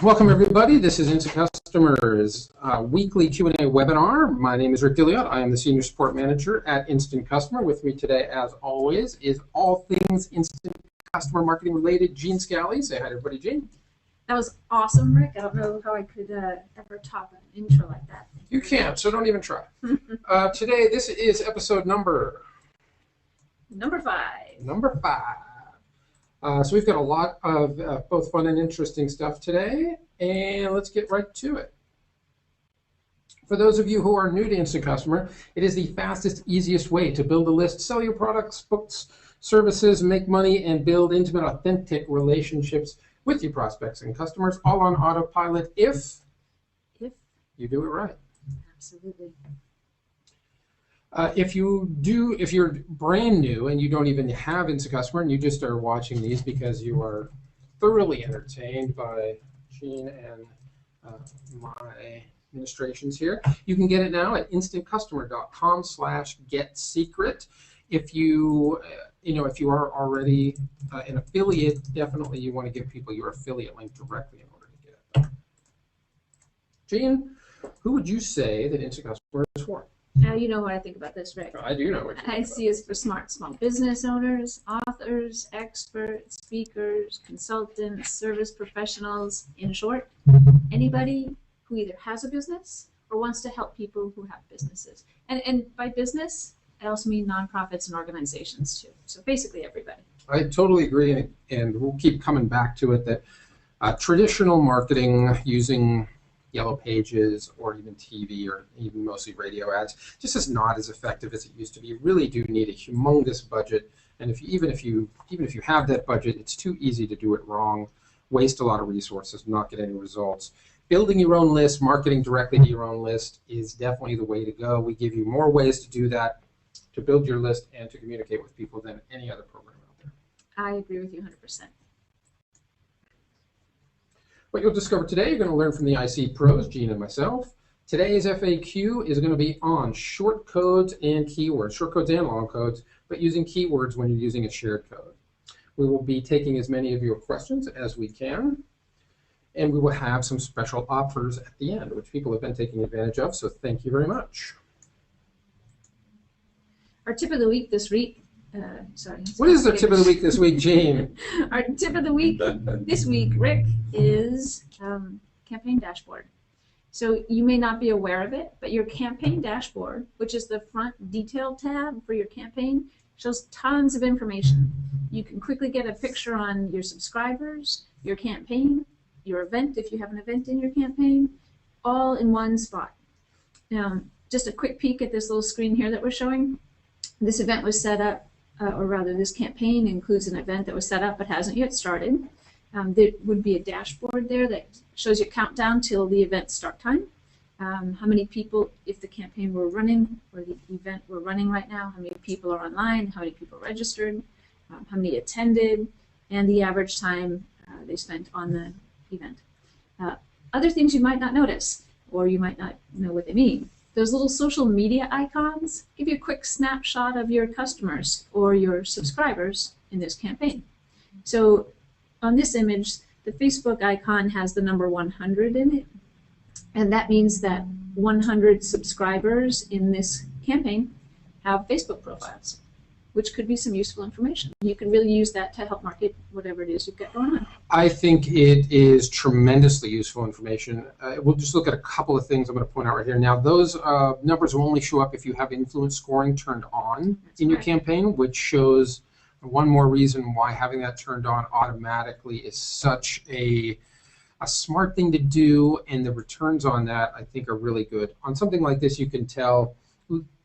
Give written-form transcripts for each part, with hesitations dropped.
Welcome everybody. This is Instant Customers weekly Q&A webinar. My name is Rick Dilliot. I am the Senior Support Manager at Instant Customer. With me today, as always, is all things Instant Customer Marketing related, Gene Scally. Say hi to everybody, Gene. That was awesome, Rick. I don't know how I could ever top an intro like that. You can't, so don't even try. Today, this is episode number 5. Number 5. So we've got a lot of both fun and interesting stuff today, and let's get right to it. For those of you who are new to Instant Customer, it is the fastest, easiest way to build a list, sell your products, books, services, make money, and build intimate, authentic relationships with your prospects and customers, all on autopilot if you do it right. Absolutely. If you're brand new and you don't even have Instant Customer and you just are watching these because you are thoroughly entertained by Gene and my administrations here, you can get it now at instantcustomer.com/getsecret. If you are already an affiliate, definitely you want to give people your affiliate link directly in order to get it. Gene, who would you say that Instant Customer is for? Now you know what I think about this, Rick. I do know what you think. I see it's for smart small business owners, authors, experts, speakers, consultants, service professionals. In short, anybody who either has a business or wants to help people who have businesses. And by business, I also mean nonprofits and organizations too. So basically everybody. I totally agree, and we'll keep coming back to it that traditional marketing using Yellow Pages or even TV or even mostly radio ads just is not as effective as it used to be. You really do need a humongous budget, and even if you have that budget, it's too easy to do it wrong, waste a lot of resources, not get any results. Building your own list, marketing directly to your own list is definitely the way to go. We give you more ways to do that, to build your list and to communicate with people than any other program out there. I agree with you 100%. What you'll discover today, you're going to learn from the IC pros, Gene and myself. Today's FAQ is going to be on short codes and keywords, short codes and long codes, but using keywords when you're using a shared code. We will be taking as many of your questions as we can, and we will have some special offers at the end, which people have been taking advantage of, so thank you very much. Our tip of the week this week. What is the tip of the week this week, Gene? Our tip of the week this week, Rick, is campaign dashboard. So you may not be aware of it, but your campaign dashboard, which is the front detail tab for your campaign, shows tons of information. You can quickly get a picture on your subscribers, your campaign, your event if you have an event in your campaign, all in one spot. Just a quick peek at this little screen here that we're showing. This event was set up, or rather this campaign includes an event that was set up but hasn't yet started. There would be a dashboard there that shows you a countdown till the event start time. How many people, if the campaign were running or the event were running right now, how many people are online, how many people registered, how many attended, and the average time they spent on the event. Other things you might not notice, or you might not know what they mean. Those little social media icons give you a quick snapshot of your customers or your subscribers in this campaign. So on this image, the Facebook icon has the number 100 in it, and that means that 100 subscribers in this campaign have Facebook profiles, which could be some useful information. You can really use that to help market whatever it is you've got going on. I think it is tremendously useful information. We'll just look at a couple of things I'm going to point out right here. Now, those numbers will only show up if you have influence scoring turned on in your campaign, which shows one more reason why having that turned on automatically is such a smart thing to do, and the returns on that, I think, are really good. On something like this, you can tell,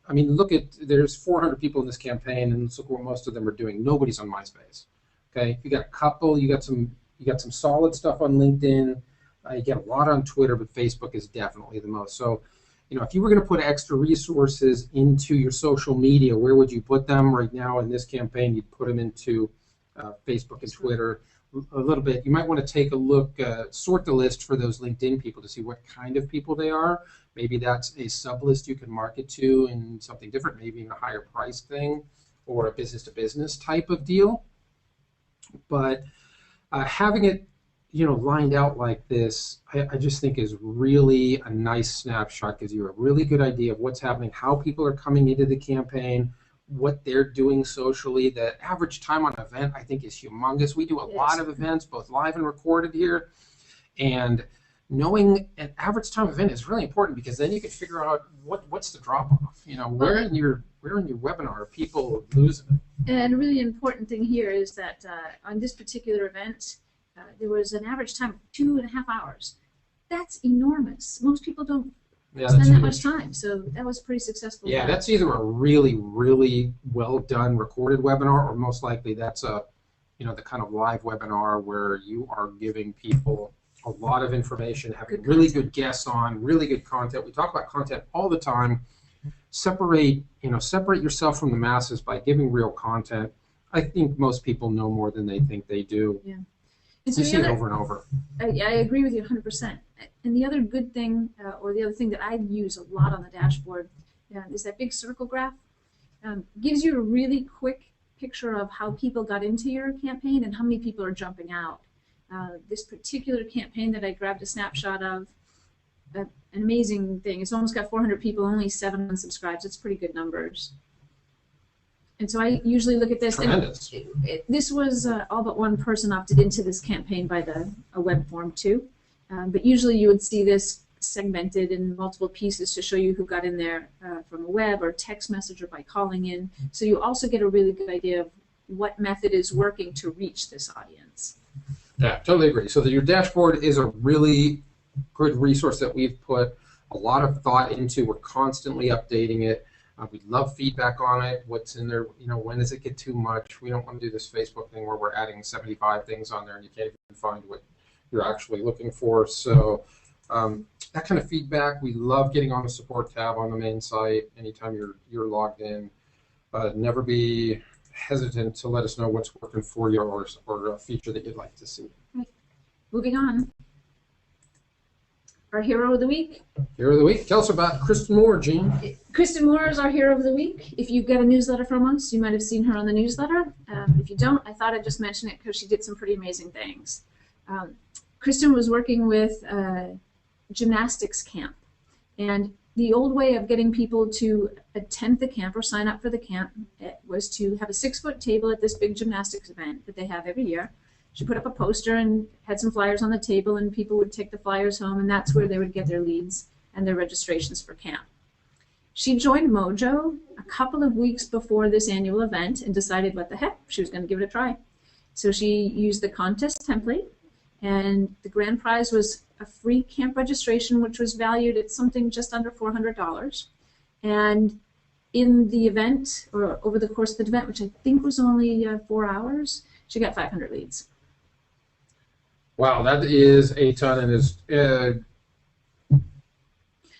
I mean, look at, there's 400 people in this campaign, and let's look what most of them are doing. Nobody's on MySpace. Okay, you got a couple, you got some solid stuff on LinkedIn, you get a lot on Twitter, but Facebook is definitely the most. So, if you were going to put extra resources into your social media, where would you put them? Right now in this campaign, you'd put them into Facebook and Twitter. A little bit, you might want to take a look, sort the list for those LinkedIn people to see what kind of people they are. Maybe that's a sub-list you can market to and something different, maybe in a higher price thing or a business-to-business type of deal. But having it lined out like this, I just think is really a nice snapshot. Gives you a really good idea of what's happening, how people are coming into the campaign, what they're doing socially. The average time on an event, I think, is humongous. We do a lot of events, both live and recorded here, and knowing an average time event is really important because then you can figure out what's the drop off. Where in your webinar are people losing it? And a really important thing here is that on this particular event, there was an average time of 2.5 hours. That's enormous. Most people don't spend that much time, so that was pretty successful. Yeah, that's either a really, really well done recorded webinar, or most likely that's the kind of live webinar where you are giving people a lot of information, having really good guests on, really good content. We talk about content all the time. Separate yourself from the masses by giving real content. I think most people know more than they think they do. Yeah. You see it over and over. I agree with you 100%. And the other good thing, or the other thing that I use a lot on the dashboard, is that big circle graph. Gives you a really quick picture of how people got into your campaign and how many people are jumping out. This particular campaign that I grabbed a snapshot of, an amazing thing. It's almost got 400 people, only 7 unsubscribes. It's pretty good numbers. And so I usually look at this. Tremendous. This was all but one person opted into this campaign by a web form too. But usually you would see this segmented in multiple pieces to show you who got in there from a web or text message or by calling in. So you also get a really good idea of what method is working to reach this audience. Yeah, totally agree. So your dashboard is a really good resource that we've put a lot of thought into. We're constantly updating it. We love feedback on it. What's in there? When does it get too much? We don't want to do this Facebook thing where we're adding 75 things on there and you can't even find what you're actually looking for. So that kind of feedback, we love getting on the support tab on the main site anytime you're logged in. Never be hesitant to let us know what's working for you or a feature that you'd like to see. Right. Moving on. Our hero of the week. Hero of the week. Tell us about Kristen Moore, Gene. Kristen Moore is our hero of the week. If you get a newsletter from us, you might have seen her on the newsletter. If you don't, I thought I'd just mention it because she did some pretty amazing things. Kristen was working with gymnastics camp, and the old way of getting people to attend the camp or sign up for the camp was to have a 6-foot table at this big gymnastics event that they have every year. She put up a poster and had some flyers on the table, and people would take the flyers home, and that's where they would get their leads and their registrations for camp. She joined Mojo a couple of weeks before this annual event and decided what the heck, she was going to give it a try. So she used the contest template, and the grand prize was a free camp registration, which was valued at something just under $400. And in the event, or over the course of the event, which I think was only 4 hours, she got 500 leads. Wow, that is a ton, and is the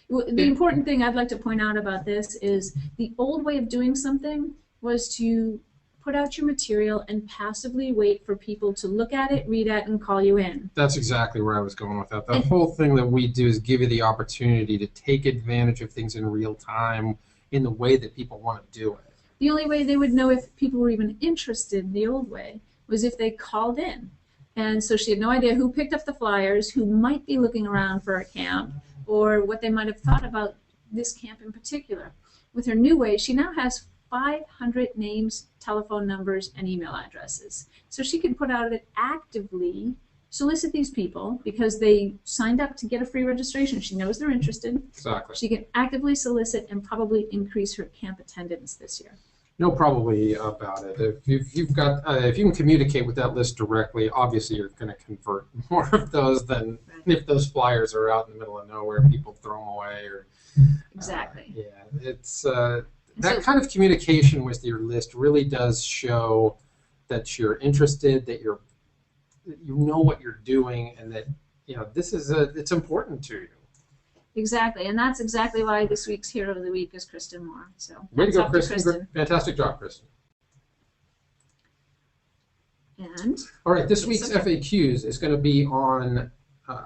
important thing I'd like to point out about this is the old way of doing something was to put out your material and passively wait for people to look at it, read it, and call you in. That's exactly where I was going with that. The whole thing that we do is give you the opportunity to take advantage of things in real time in the way that people want to do it. The only way they would know if people were even interested in the old way was if they called in. And so she had no idea who picked up the flyers, who might be looking around for a camp, or what they might have thought about this camp in particular. With her new way, she now has 500 names, telephone numbers, and email addresses. So she can put out it actively, solicit these people because they signed up to get a free registration. She knows they're interested. Exactly. She can actively solicit and probably increase her camp attendance this year. No, probably about it. If you can communicate with that list directly, obviously you're going to convert more of those than if those flyers are out in the middle of nowhere, people throw them away. Or exactly. Yeah, it's that kind of communication with your list really does show that you're interested, that you know what you're doing, and that this is it's important to you. Exactly, and that's exactly why this week's hero of the week is Kristen Moore. So way to go, Kristen. Fantastic job, Kristen. And all right, this week's FAQs is going to be on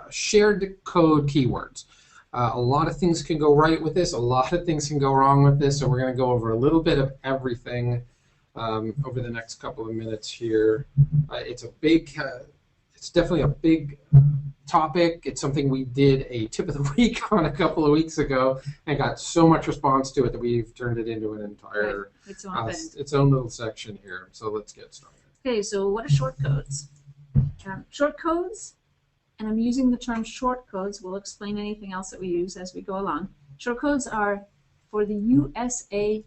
shared code keywords. A lot of things can go right with this. A lot of things can go wrong with this. So we're going to go over a little bit of everything over the next couple of minutes here. It's a It's definitely a big topic. It's something we did a tip of the week on a couple of weeks ago and got so much response to it that we've turned it into an entire its own little section here. So let's get started. Okay, so what are short codes? Short codes, and I'm using the term short codes. We'll explain anything else that we use as we go along. Short codes are for the USA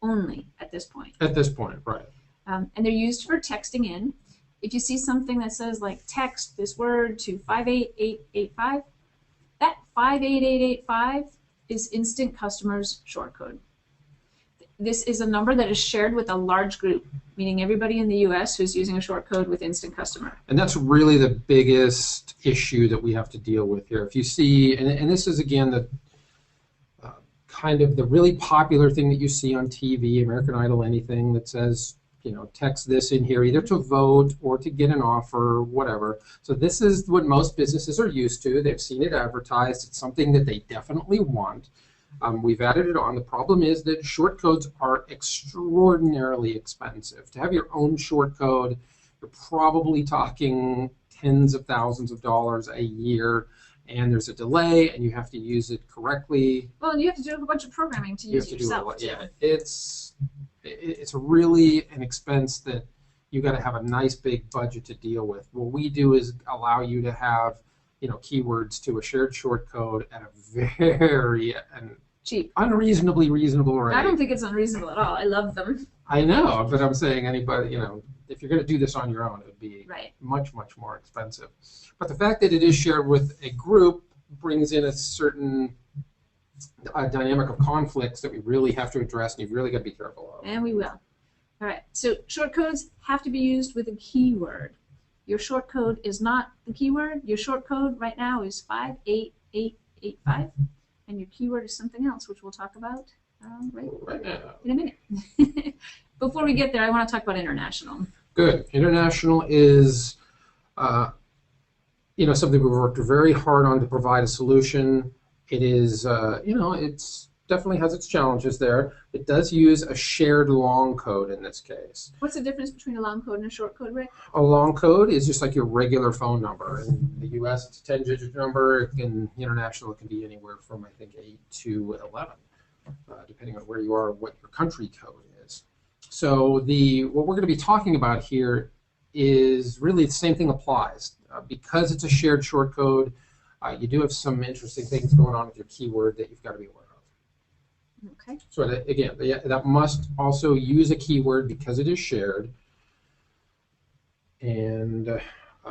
only at this point. At this point, right. And they're used for texting in. If you see something that says like text this word to 58885, that 58885 is Instant Customers short code. This is a number that is shared with a large group, meaning everybody in the US who's using a short code with Instant Customer. And that's really the biggest issue that we have to deal with here. If you see, and this is again the kind of the really popular thing that you see on TV, American Idol, anything that says, you know, text this in here either to vote or to get an offer, whatever. So this is what most businesses are used to. They've seen it advertised. It's something that they definitely want. We've added it on. The problem is that short codes are extraordinarily expensive. To have your own short code, you're probably talking tens of thousands of dollars a year, and there's a delay, and you have to use it correctly. Well, and you have to do a bunch of programming to use it yourself. Yeah, it's really an expense that you got to have a nice big budget to deal with. What we do is allow you to have, you know, keywords to a shared short code at a very cheap, unreasonably reasonable rate. I don't think it's unreasonable at all. I love them. I know, but I'm saying anybody, you know, if you're going to do this on your own, it would be much, much more expensive. But the fact that it is shared with a group brings in a certain dynamic of conflicts that we really have to address, and you've really got to be careful of. And we will. All right, so short codes have to be used with a keyword. Your short code is not the keyword. Your short code right now is 58885, and your keyword is something else, which we'll talk about right now in a minute. Before we get there, I want to talk about international. Good. International is you know, something we've worked very hard on to provide a solution. It is, you know, it's definitely has its challenges there. It does use a shared long code in this case. What's the difference between a long code and a short code, Rick? A long code is just like your regular phone number. In the US, it's a 10-digit number. In international, it can be anywhere from, I think, 8 to 11, depending on where you are, what your country code is. So what we're going to be talking about here is really the same thing applies. Because it's a shared short code, you do have some interesting things going on with your keyword that you've got to be aware of. Okay. So again, that must also use a keyword because it is shared. And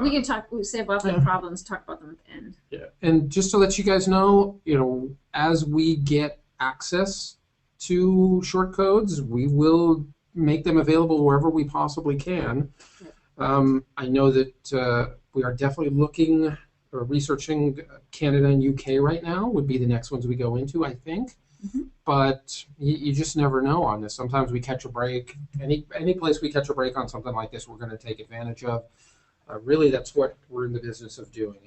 we can say about the problems, talk about them at the end. Yeah. And just to let you guys know, you know, as we get access to short codes, we will make them available wherever we possibly can. I know that we are definitely looking or researching Canada and UK right now would be the next ones we go into, I think. Mm-hmm. But you just never know on this. Sometimes we catch a break. Any place we catch a break on something like this, we're going to take advantage of. Really, that's what we're in the business of doing.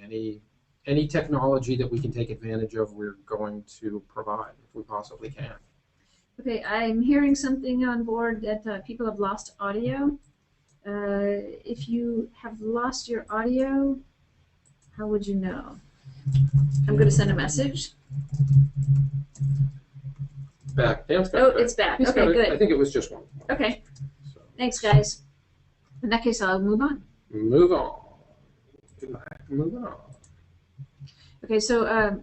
Any technology that we can take advantage of, we're going to provide if we possibly can. Okay, I'm hearing something on board that people have lost audio. If you have lost your audio, how would you know? I'm going to send a message. Back. Dan's got Oh, it back. it's back. He's Okay, good. I think it was just one. Okay. So. Thanks, guys. In that case, I'll move on. Move on. Move on. Okay, so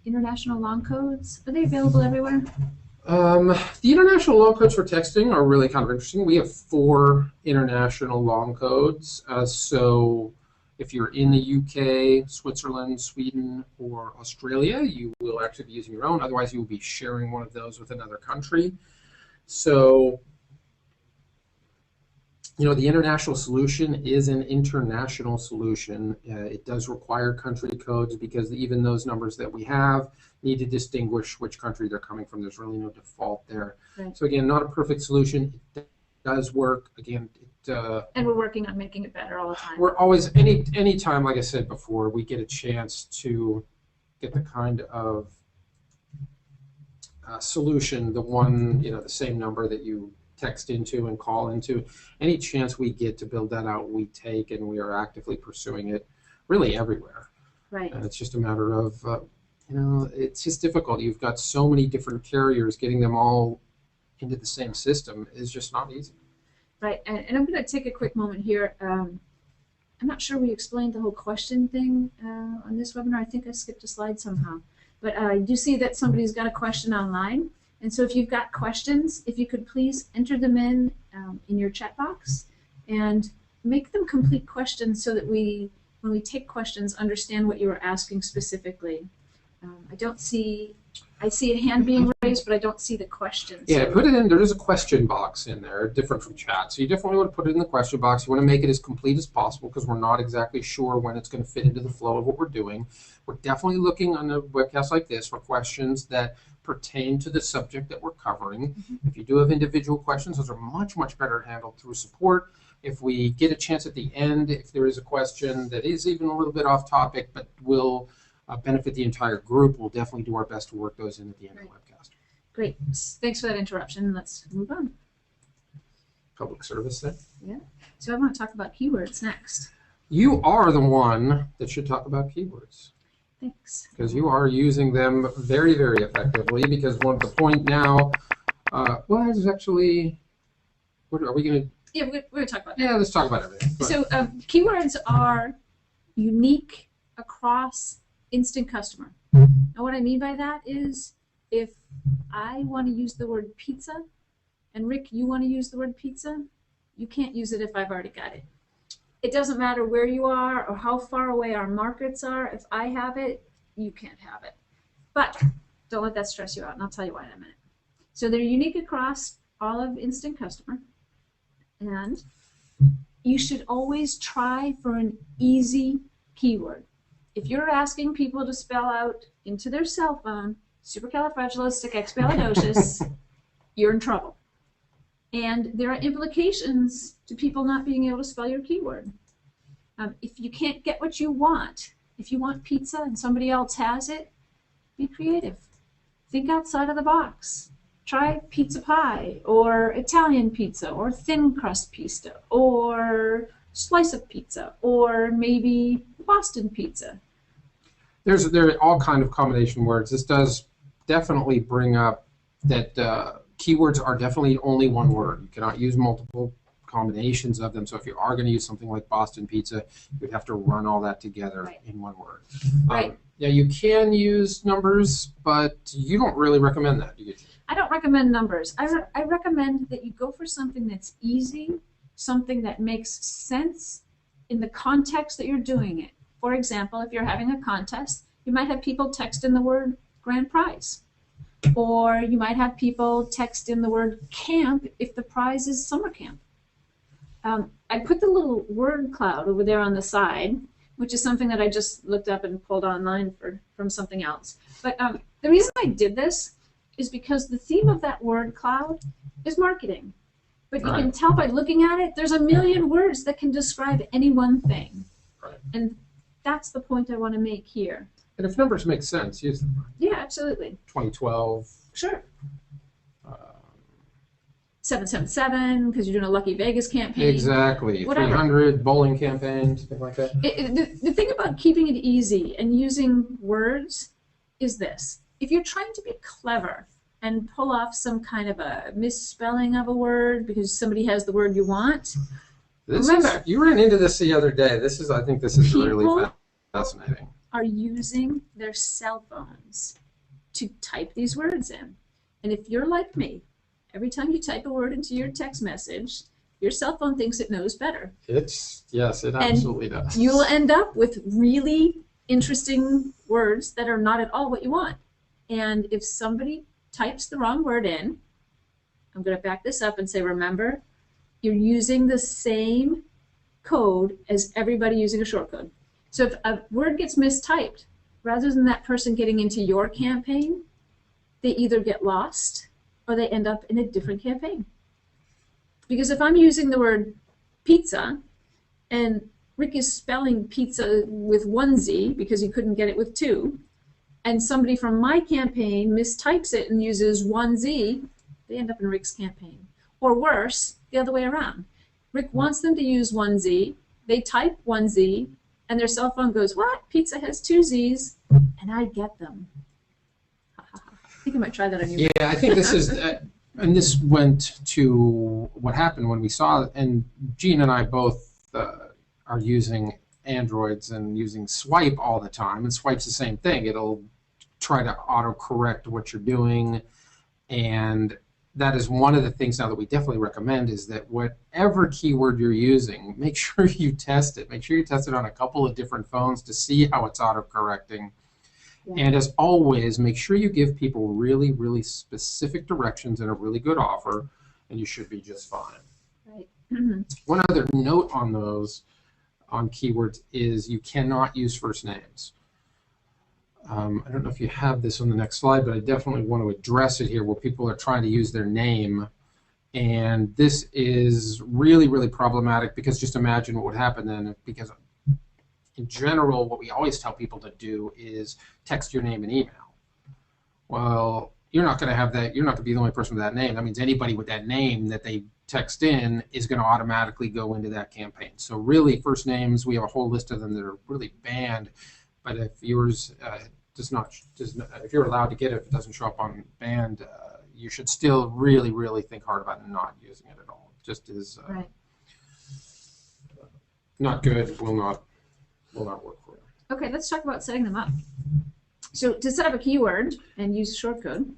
international long codes, are they available everywhere? The international long codes for texting are really kind of interesting. We have 4 international long codes. So if you're in the UK, Switzerland, Sweden, or Australia, you will actually be using your own. Otherwise, you will be sharing one of those with another country. So, you know, the international solution is an international solution. It does require country codes because even those numbers that we have need to distinguish which country they're coming from. There's really no default there. Right. So again, not a perfect solution. It does work. Again, and we're working on making it better all the time. We're always, any time, like I said before, we get a chance to get the kind of solution, the one, you know, the same number that you text into and call into. Any chance we get to build that out, we take, and we are actively pursuing it really everywhere. Right. And it's just a matter of, it's just difficult. You've got so many different carriers, getting them all into the same system is just not easy. Right, and I'm going to take a quick moment here. I'm not sure we explained the whole question thing on this webinar. I think I skipped a slide somehow. But I do see that somebody's got a question online. And so if you've got questions, if you could please enter them in your chat box and make them complete questions so that we, when we take questions, understand what you are asking specifically. I see a hand being raised, but I don't see the question. Yeah, so. put it in. There is a question box in there, different from chat. So you definitely want to put it in the question box. You want to make it as complete as possible because we're not exactly sure when it's going to fit into the flow of what we're doing. We're definitely looking on a webcast like this for questions that pertain to the subject that we're covering. Mm-hmm. If you do have individual questions, those are much, much better handled through support. If we get a chance at the end, if there is a question that is even a little bit off topic but will benefit the entire group, we'll definitely do our best to work those in at the end of the webcast. Great. Thanks for that interruption. Let's move on. Public service then? Yeah. So I want to talk about keywords next. You are the one that should talk about keywords. Thanks. Because you are using them very, very effectively, because one of the point now, well, there's actually, what are we going to? Yeah, we're going to talk about that. Yeah, let's talk about everything. So keywords are unique across instant customer. And what I mean by that is if I want to use the word pizza and Rick, you want to use the word pizza, you can't use it if I've already got it. It doesn't matter where you are or how far away our markets are. If I have it, you can't have it. But don't let that stress you out, and I'll tell you why in a minute. So they're unique across all of instant customer, and you should always try for an easy keyword. If you're asking people to spell out into their cell phone supercalifragilisticexpialidocious, you're in trouble. And there are implications to people not being able to spell your keyword. If you can't get what you want, if you want pizza and somebody else has it, be creative. Think outside of the box. Try pizza pie, or Italian pizza, or thin crust pizza, or slice of pizza, or maybe Boston pizza. There are all kind of combination words. This does definitely bring up that keywords are definitely only one word. You cannot use multiple combinations of them. So if you are going to use something like Boston pizza, you'd have to run all that together in one word. Right. Yeah, you can use numbers, but you don't really recommend that, do you? I don't recommend numbers. I recommend that you go for something that's easy, something that makes sense in the context that you're doing it. For example, if you're having a contest, you might have people text in the word grand prize. Or you might have people text in the word camp if the prize is summer camp. I put the little word cloud over there on the side, which is something that I just looked up and pulled online from something else. But the reason I did this is because the theme of that word cloud is marketing. But you can tell by looking at it, there's a million words that can describe any one thing. Right. And that's the point I want to make here. And if numbers make sense, use them. Yeah, absolutely. 2012. Sure. 777, because you're doing a Lucky Vegas campaign. Exactly. Whatever. 300, bowling campaign, something like that. The thing about keeping it easy and using words is this. If you're trying to be clever and pull off some kind of a misspelling of a word because somebody has the word you want, remember, you ran into this the other day. I think this is really fascinating. Are using their cell phones to type these words in. And if you're like me, every time you type a word into your text message, your cell phone thinks it knows better. Yes, it absolutely does. You'll end up with really interesting words that are not at all what you want. And if somebody types the wrong word in, I'm going to back this up and say, remember, you're using the same code as everybody using a shortcode. So if a word gets mistyped, rather than that person getting into your campaign, they either get lost or they end up in a different campaign. Because if I'm using the word pizza and Rick is spelling pizza with one Z because he couldn't get it with two, and somebody from my campaign mistypes it and uses one Z, they end up in Rick's campaign. Or worse, the other way around. Rick wants them to use 1Z, they type 1Z, and their cell phone goes, what? Pizza has 2 Z's, and I get them. I think I might try that on you. Yeah, I think this is, and this went to what happened when we saw, and Gene and I both are using Androids and using Swipe all the time, and Swipe's the same thing. It'll try to auto-correct what you're doing, and that is one of the things now that we definitely recommend is that whatever keyword you're using, make sure you test it. Make sure you test it on a couple of different phones to see how it's auto-correcting. Yeah. And as always, make sure you give people really, really specific directions and a really good offer, and you should be just fine. Right. One other note on those, on keywords, is you cannot use first names. I don't know if you have this on the next slide, but I definitely want to address it here where people are trying to use their name. And this is really, really problematic because just imagine what would happen then. Because in general, what we always tell people to do is text your name and email. Well, you're not going to have that. You're not going to be the only person with that name. That means anybody with that name that they text in is going to automatically go into that campaign. So really, first names, we have a whole list of them that are really banned. But if yours if you're allowed to get it, if it doesn't show up on banned, you should still really, really think hard about not using it at all. It just is right. Not good. Will not work for you. Okay, let's talk about setting them up. So to set up a keyword and use a shortcode,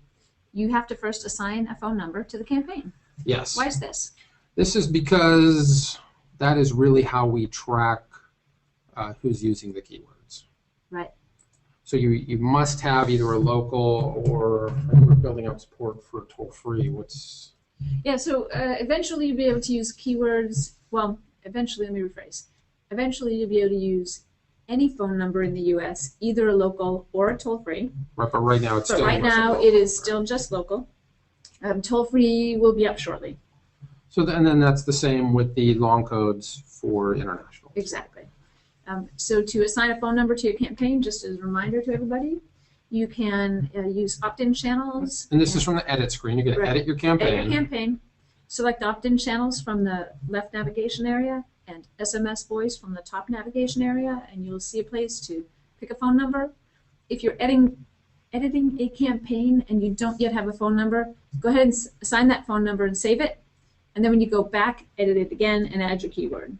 you have to first assign a phone number to the campaign. Yes. Why is this? This is because that is really how we track who's using the keywords. Right. So you must have either a local or we're building up support for toll-free. Yeah, so eventually you'll be able to use keywords. Well, eventually, let me rephrase. Eventually you'll be able to use any phone number in the U.S., either a local or a toll-free. Right, but right now it's still it is still just local. Toll-free will be up shortly. So and then that's the same with the long codes for international. Exactly. So to assign a phone number to your campaign, just as a reminder to everybody, you can use opt-in channels. And this is from the edit screen. You're going to edit your campaign. Edit your campaign. Select opt-in channels from the left navigation area and SMS voice from the top navigation area, and you'll see a place to pick a phone number. If you're editing a campaign and you don't yet have a phone number, go ahead and assign that phone number and save it. And then when you go back, edit it again and add your keyword.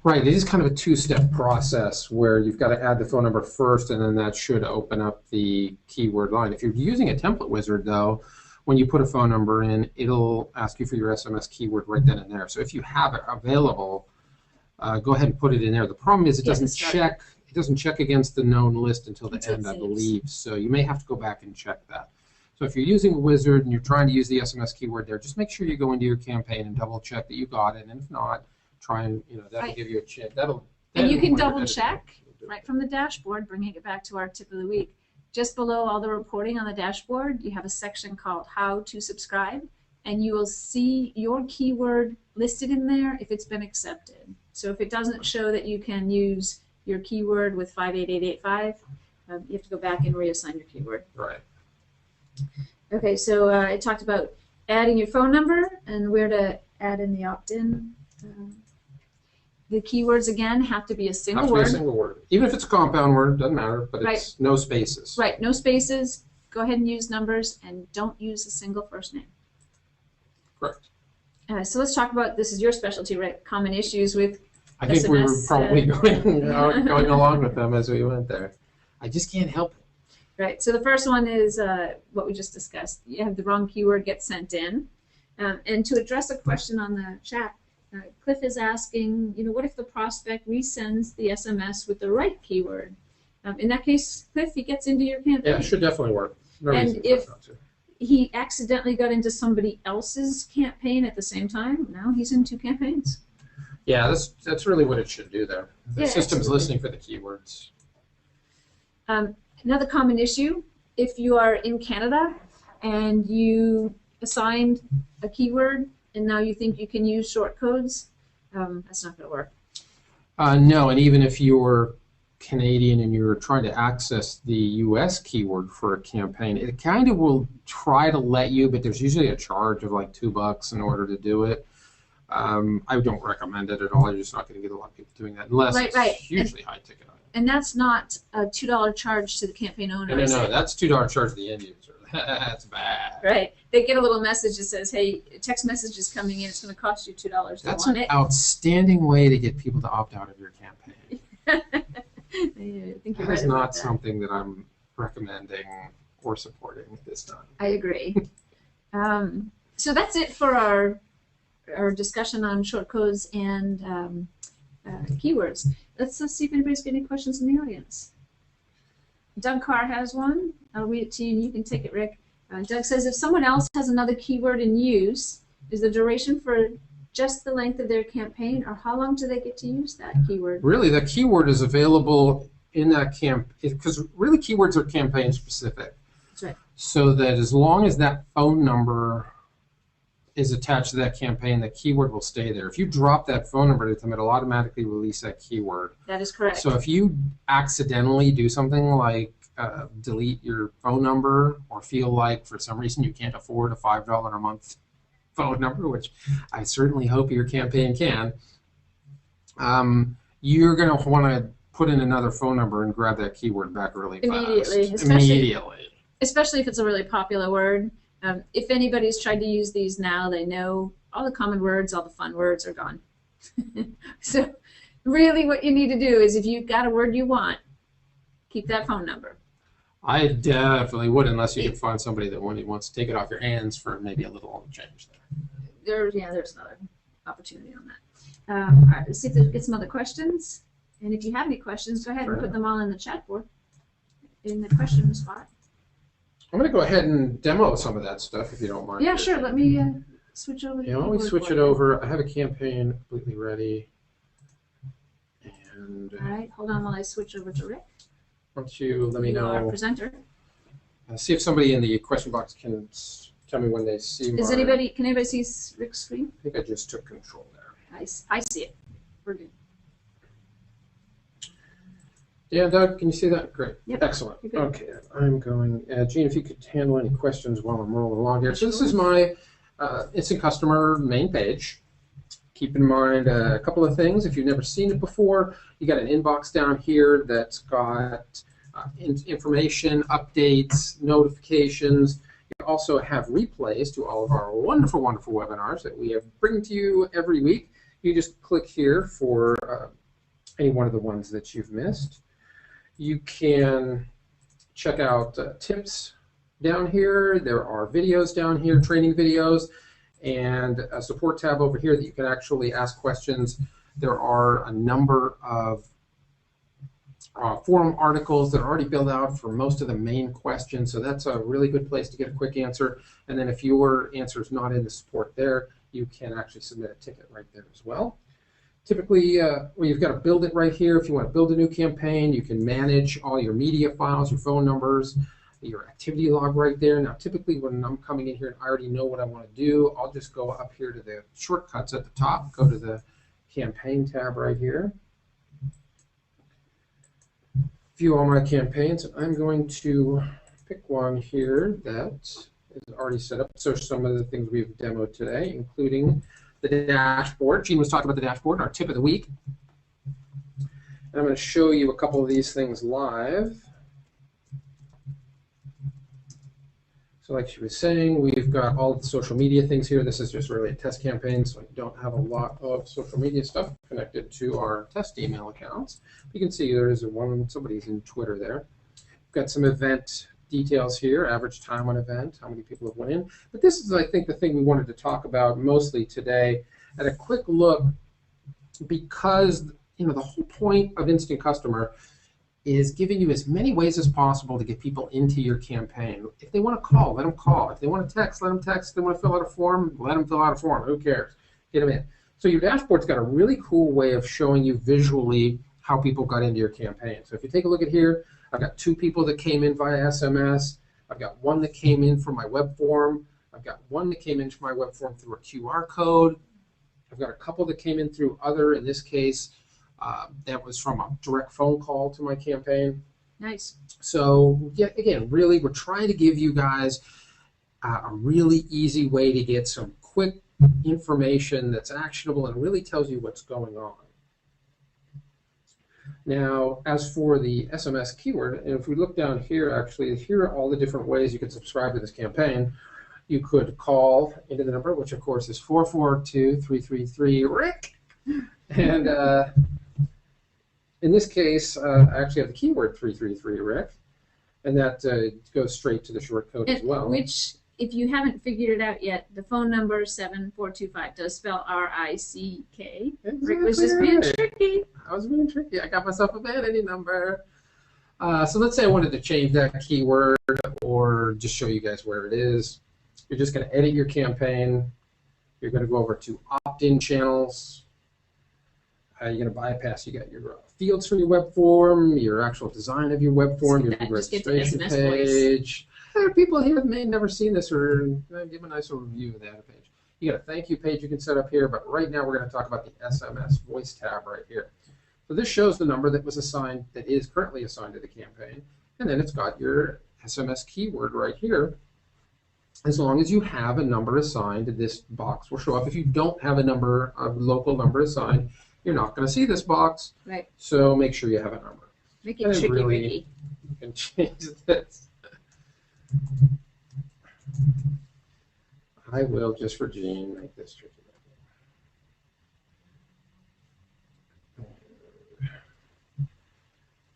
Right, it is kind of a two-step process where you've got to add the phone number first, and then that should open up the keyword line. If you're using a template wizard, though, when you put a phone number in, it'll ask you for your SMS keyword right then and there. So if you have it available, go ahead and put it in there. The problem is it doesn't check against the known list until the end, I believe. So you may have to go back and check that. So if you're using a wizard and you're trying to use the SMS keyword there, just make sure you go into your campaign and double check that you got it, and if not, try and, that'll give you a chance. And you can double check right from the dashboard, bringing it back to our tip of the week. Just below all the reporting on the dashboard, you have a section called How to Subscribe, and you will see your keyword listed in there if it's been accepted. So if it doesn't show that you can use your keyword with 58885, you have to go back and reassign your keyword. Right. Okay, so I talked about adding your phone number and where to add in the opt-in. The keywords, again, have to be a single word. Have to be a single word. Even if it's a compound word, doesn't matter, but it's no spaces. Right, no spaces. Go ahead and use numbers, and don't use a single first name. Correct. So let's talk about, this is your specialty, right? Common issues with I think SMS, we were probably going along with them as we went there. I just can't help it. Right, so the first one is what we just discussed. You have the wrong keyword get sent in. And to address a question on the chat, Cliff is asking, what if the prospect resends the SMS with the right keyword? In that case, Cliff, he gets into your campaign. Yeah, it should definitely work. No and if he accidentally got into somebody else's campaign at the same time, now he's in 2 campaigns. Yeah, that's really what it should do there. The system's listening for the keywords. Another common issue, if you are in Canada and you assigned a keyword and now you think you can use short codes, that's not going to work. No, and even if you're Canadian and you're trying to access the US keyword for a campaign, it kind of will try to let you, but there's usually a charge of like $2 in order to do it. I don't recommend it at all. You're just not going to get a lot of people doing that unless it's hugely high ticket item. And that's not a $2 charge to the campaign owner. No, that's $2 charge to the end user. That's bad. Right. They get a little message that says, hey, text message is coming in. It's going to cost you $2. That's an outstanding way to get people to opt out of your campaign. I think you're right. That's not something that I'm recommending or supporting at this time. I agree. So that's it for our discussion on short codes and keywords. Let's see if anybody's got any questions in the audience. Doug Carr has one. I'll read it to you and you can take it, Rick. Doug says, if someone else has another keyword in use, is the duration for just the length of their campaign, or how long do they get to use that keyword? Really, the keyword is available in that because really keywords are campaign specific. That's right. So that as long as that phone number is attached to that campaign, the keyword will stay there. If you drop that phone number to them, it'll automatically release that keyword. That is correct. So if you accidentally do something like delete your phone number, or feel like for some reason you can't afford a $5 a month phone number, which I certainly hope your campaign can, you're going to want to put in another phone number and grab that keyword back really fast. Immediately. Especially if it's a really popular word. If anybody's tried to use these now, they know all the common words, all the fun words are gone. So really what you need to do is if you've got a word you want, keep that phone number. I definitely would, unless you can find somebody that wants to take it off your hands for maybe a little change there. There's another opportunity on that. All right, let's see if we get some other questions. And if you have any questions, go ahead and put them all in the chat board, in the question spot. I'm going to go ahead and demo some of that stuff, if you don't mind. Yeah, sure. Let me switch over. Yeah, let me switch it over. I have a campaign completely ready. And all right, hold on while I switch over to Rick. Why don't you let me know. Our presenter. See if somebody in the question box can tell me when they see. Can anybody see Rick's screen? I think I just took control there. I see it. We're good. Yeah, Doug, can you see that? Great. Yep. Excellent. Okay, I'm going. Gene, if you could handle any questions while I'm rolling along here. So this is my instant customer main page. Keep in mind a couple of things. If you've never seen it before, you got an inbox down here that's got information, updates, notifications. You also have replays to all of our wonderful, wonderful webinars that we bring to you every week. You just click here for any one of the ones that you've missed. You can check out tips down here. There are videos down here, training videos, and a support tab over here that you can actually ask questions. There are a number of forum articles that are already built out for most of the main questions, so that's a really good place to get a quick answer. And then if your answer is not in the support there, you can actually submit a ticket right there as well. Typically, well, you've got to build it right here. If you want to build a new campaign, you can manage all your media files, your phone numbers, your activity log right there. Now, typically when I'm coming in here and I already know what I want to do, I'll just go up here to the shortcuts at the top, go to the campaign tab right here, view all my campaigns. I'm going to pick one here that is already set up. So some of the things we've demoed today, including the dashboard. Gene was talking about the dashboard, our tip of the week. And I'm going to show you a couple of these things live. So like she was saying, we've got all the social media things here. This is just really a test campaign, so I don't have a lot of social media stuff connected to our test email accounts. You can see there is one, somebody's in Twitter there. We've got some event details here, average time on event, how many people have went in. But this is, I think, the thing we wanted to talk about mostly today at a quick look, because the whole point of Instant Customer is giving you as many ways as possible to get people into your campaign. If they want to call, let them call. If they want to text, let them text. If they want to fill out a form, let them fill out a form. Who cares? Get them in. So your dashboard's got a really cool way of showing you visually how people got into your campaign. So if you take a look at here, I've got 2 people that came in via SMS. I've got 1 that came in from my web form. I've got 1 that came into my web form through a QR code. I've got a couple that came in through other, in this case, That was from a direct phone call to my campaign. Nice. So, yeah, again, really, we're trying to give you guys a really easy way to get some quick information that's actionable and really tells you what's going on. Now, as for the SMS keyword, and if we look down here, actually, here are all the different ways you can subscribe to this campaign. You could call into the number, which of course is 442-333-RICK. And in this case, I actually have the keyword 333-RICK, and that goes straight to the short code as well. Which, if you haven't figured it out yet, the phone number 7425 does spell R-I-C-K. Exactly. Rick was just being tricky. I was being tricky. I got myself a vanity number. So let's say I wanted to change that keyword or just show you guys where it is. You're just going to edit your campaign. You're going to go over to opt-in channels. You're going to bypass. You got your fields for your web form, your actual design of your web form, your registration page. There are people here that may have never seen this or give a nice overview of that page. You got a thank you page you can set up here, but right now we're going to talk about the SMS voice tab right here. So this shows the number that was assigned, that is currently assigned to the campaign, and then it's got your SMS keyword right here. As long as you have a number assigned, this box will show up. If you don't have a number, a local number assigned, you're not going to see this box. Right. So make sure you have a number. Make it tricky, really, Ricky. You can change this. I will, just for Gene, make this tricky.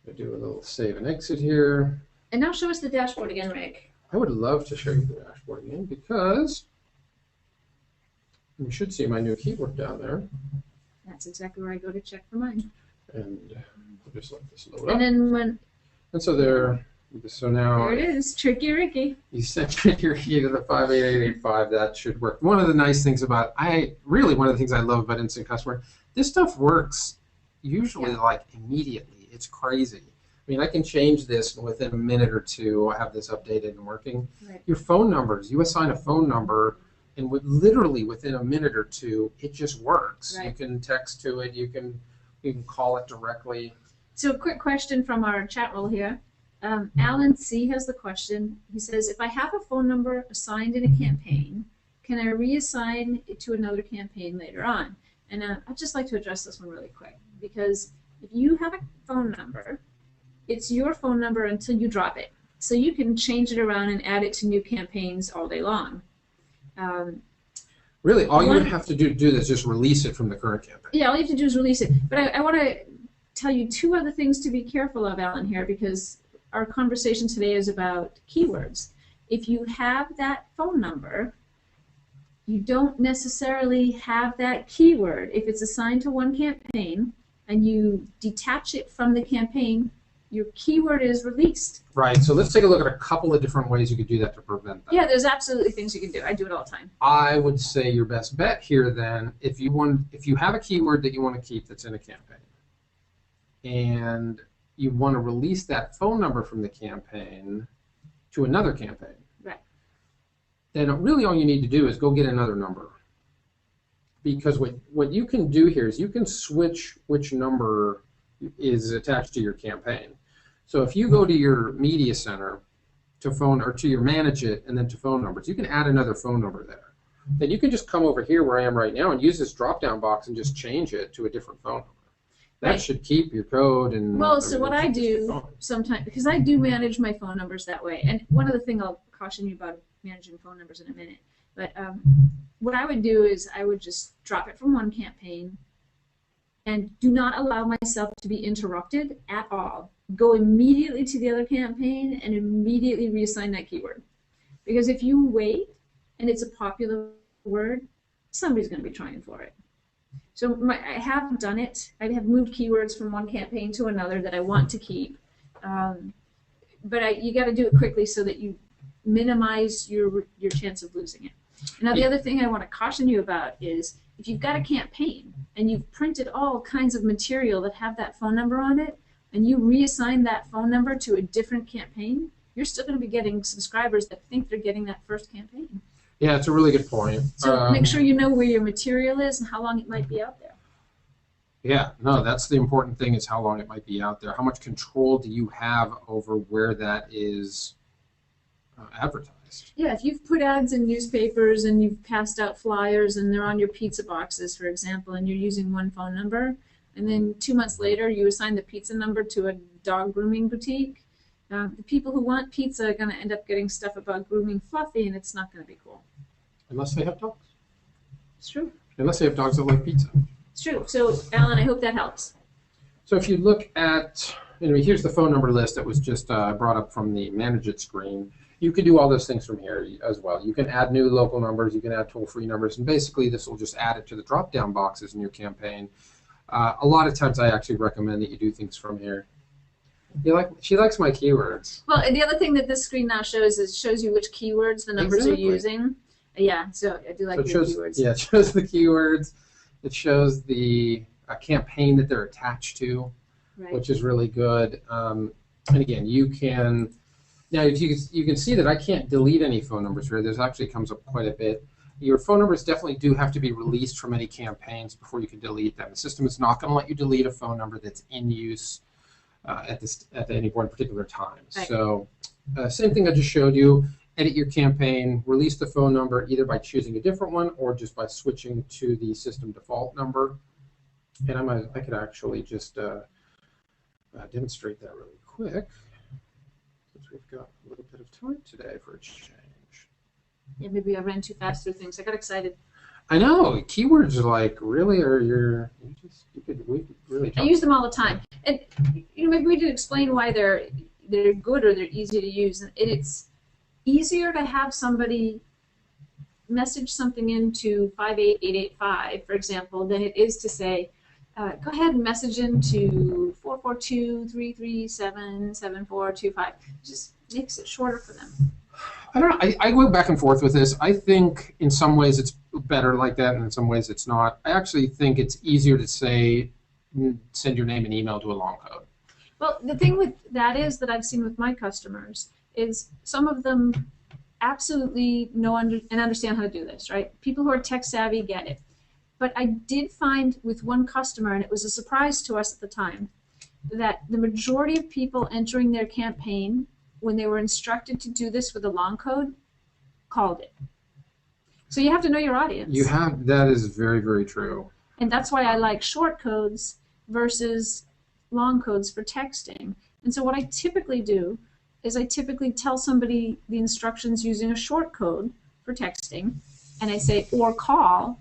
I'll do a little save and exit here. And now show us the dashboard again, Rick. I would love to show you the dashboard again because you should see my new keyword down there. That's exactly where I go to check for mine. And I'll just let this load up. And then when... And so there, so now... There it is, Tricky Ricky. You sent your key to the 58885. That should work. One of the nice things about, one of the things I love about Instant Customer, this stuff works usually like immediately. It's crazy. I mean, I can change this within a minute or two. I have this updated and working. Right. Your phone numbers, you assign a phone number, and literally within a minute or two, it just works. Right. You can text to it. You can call it directly. So a quick question from our chat roll here. Alan C. has the question. He says, if I have a phone number assigned in a campaign, can I reassign it to another campaign later on? And I'd just like to address this one really quick, because if you have a phone number, it's your phone number until you drop it. So you can change it around and add it to new campaigns all day long. Really, all you would have to do is just release it from the current campaign. Yeah, all you have to do is release it. But I want to tell you two other things to be careful of, Alan, here, because our conversation today is about keywords. If you have that phone number, you don't necessarily have that keyword. If it's assigned to one campaign and you detach it from the campaign, your keyword is released. Right, so let's take a look at a couple of different ways you could do that to prevent that. Yeah, there's absolutely things you can do. I do it all the time. I would say your best bet here then, if you have a keyword that you want to keep that's in a campaign, and you want to release that phone number from the campaign to another campaign, right, then really all you need to do is go get another number. Because what you can do here is you can switch which number is attached to your campaign. So if you go to your media center to phone, or to your manage it and then to phone numbers, you can add another phone number there. Then you can just come over here where I am right now and use this drop-down box and just change it to a different phone number. That should keep your code and... Well, so what I do sometimes, because I do manage my phone numbers that way, and one other thing I'll caution you about managing phone numbers in a minute, but what I would do is I would just drop it from one campaign and do not allow myself to be interrupted at all. Go immediately to the other campaign and immediately reassign that keyword. Because if you wait and it's a popular word, somebody's going to be trying for it. So I have done it. I have moved keywords from one campaign to another that I want to keep. But you got to do it quickly so that you minimize your chance of losing it. Now, the other thing I want to caution you about is if you've got a campaign and you've printed all kinds of material that have that phone number on it, and you reassign that phone number to a different campaign, you're still going to be getting subscribers that think they're getting that first campaign. Yeah, it's a really good point. So make sure you know where your material is and how long it might be out there. Yeah, no, that's the important thing is how long it might be out there. How much control do you have over where that is advertised? Yeah, if you've put ads in newspapers and you've passed out flyers and they're on your pizza boxes, for example, and you're using one phone number, and then 2 months later you assign the pizza number to a dog grooming boutique, the people who want pizza are going to end up getting stuff about grooming Fluffy, and it's not going to be cool. Unless they have dogs. It's true. Unless they have dogs that like pizza. It's true. So, Alan, I hope that helps. So if you look at, anyway, here's the phone number list that was just brought up from the Manage It screen. You can do all those things from here as well. You can add new local numbers, you can add toll-free numbers, and basically this will just add it to the drop-down boxes in your campaign. A lot of times I actually recommend that you do things from here. She likes my keywords. Well, and the other thing that this screen now shows is shows you which keywords the numbers are using. Yeah, so I do like your keywords. Yeah, it shows the keywords. It shows the campaign that they're attached to, Right. which is really good. And again, you can, now if you can see that I can't delete any phone numbers here. There's actually comes up quite a bit. Your phone numbers definitely do have to be released from any campaigns before you can delete them. The system is not going to let you delete a phone number that's in use at any one particular time. Right. So same thing I just showed you. Edit your campaign, release the phone number either by choosing a different one or just by switching to the system default number. And I could actually just demonstrate that really quick since we've got a little bit of time today for a change. Yeah, maybe I ran too fast through things. I got excited. I know keywords are like really, or we could really. I use them all the time, and maybe we did explain why they're good or they're easy to use. And it's easier to have somebody message something into 58885, for example, than it is to say, go ahead and message into 442-337-7425. Just makes it shorter for them. I don't know. I go back and forth with this. I think in some ways it's better like that, and in some ways it's not. I actually think it's easier to say, send your name and email to a long code. Well, the thing with that is that I've seen with my customers is some of them absolutely know and understand how to do this, right? People who are tech savvy get it. But I did find with one customer, and it was a surprise to us at the time, that the majority of people entering their campaign, when they were instructed to do this with a long code, called it. So you have to know your audience. That is very, very true. And that's why I like short codes versus long codes for texting. And so what I typically do is I typically tell somebody the instructions using a short code for texting, and I say, or call,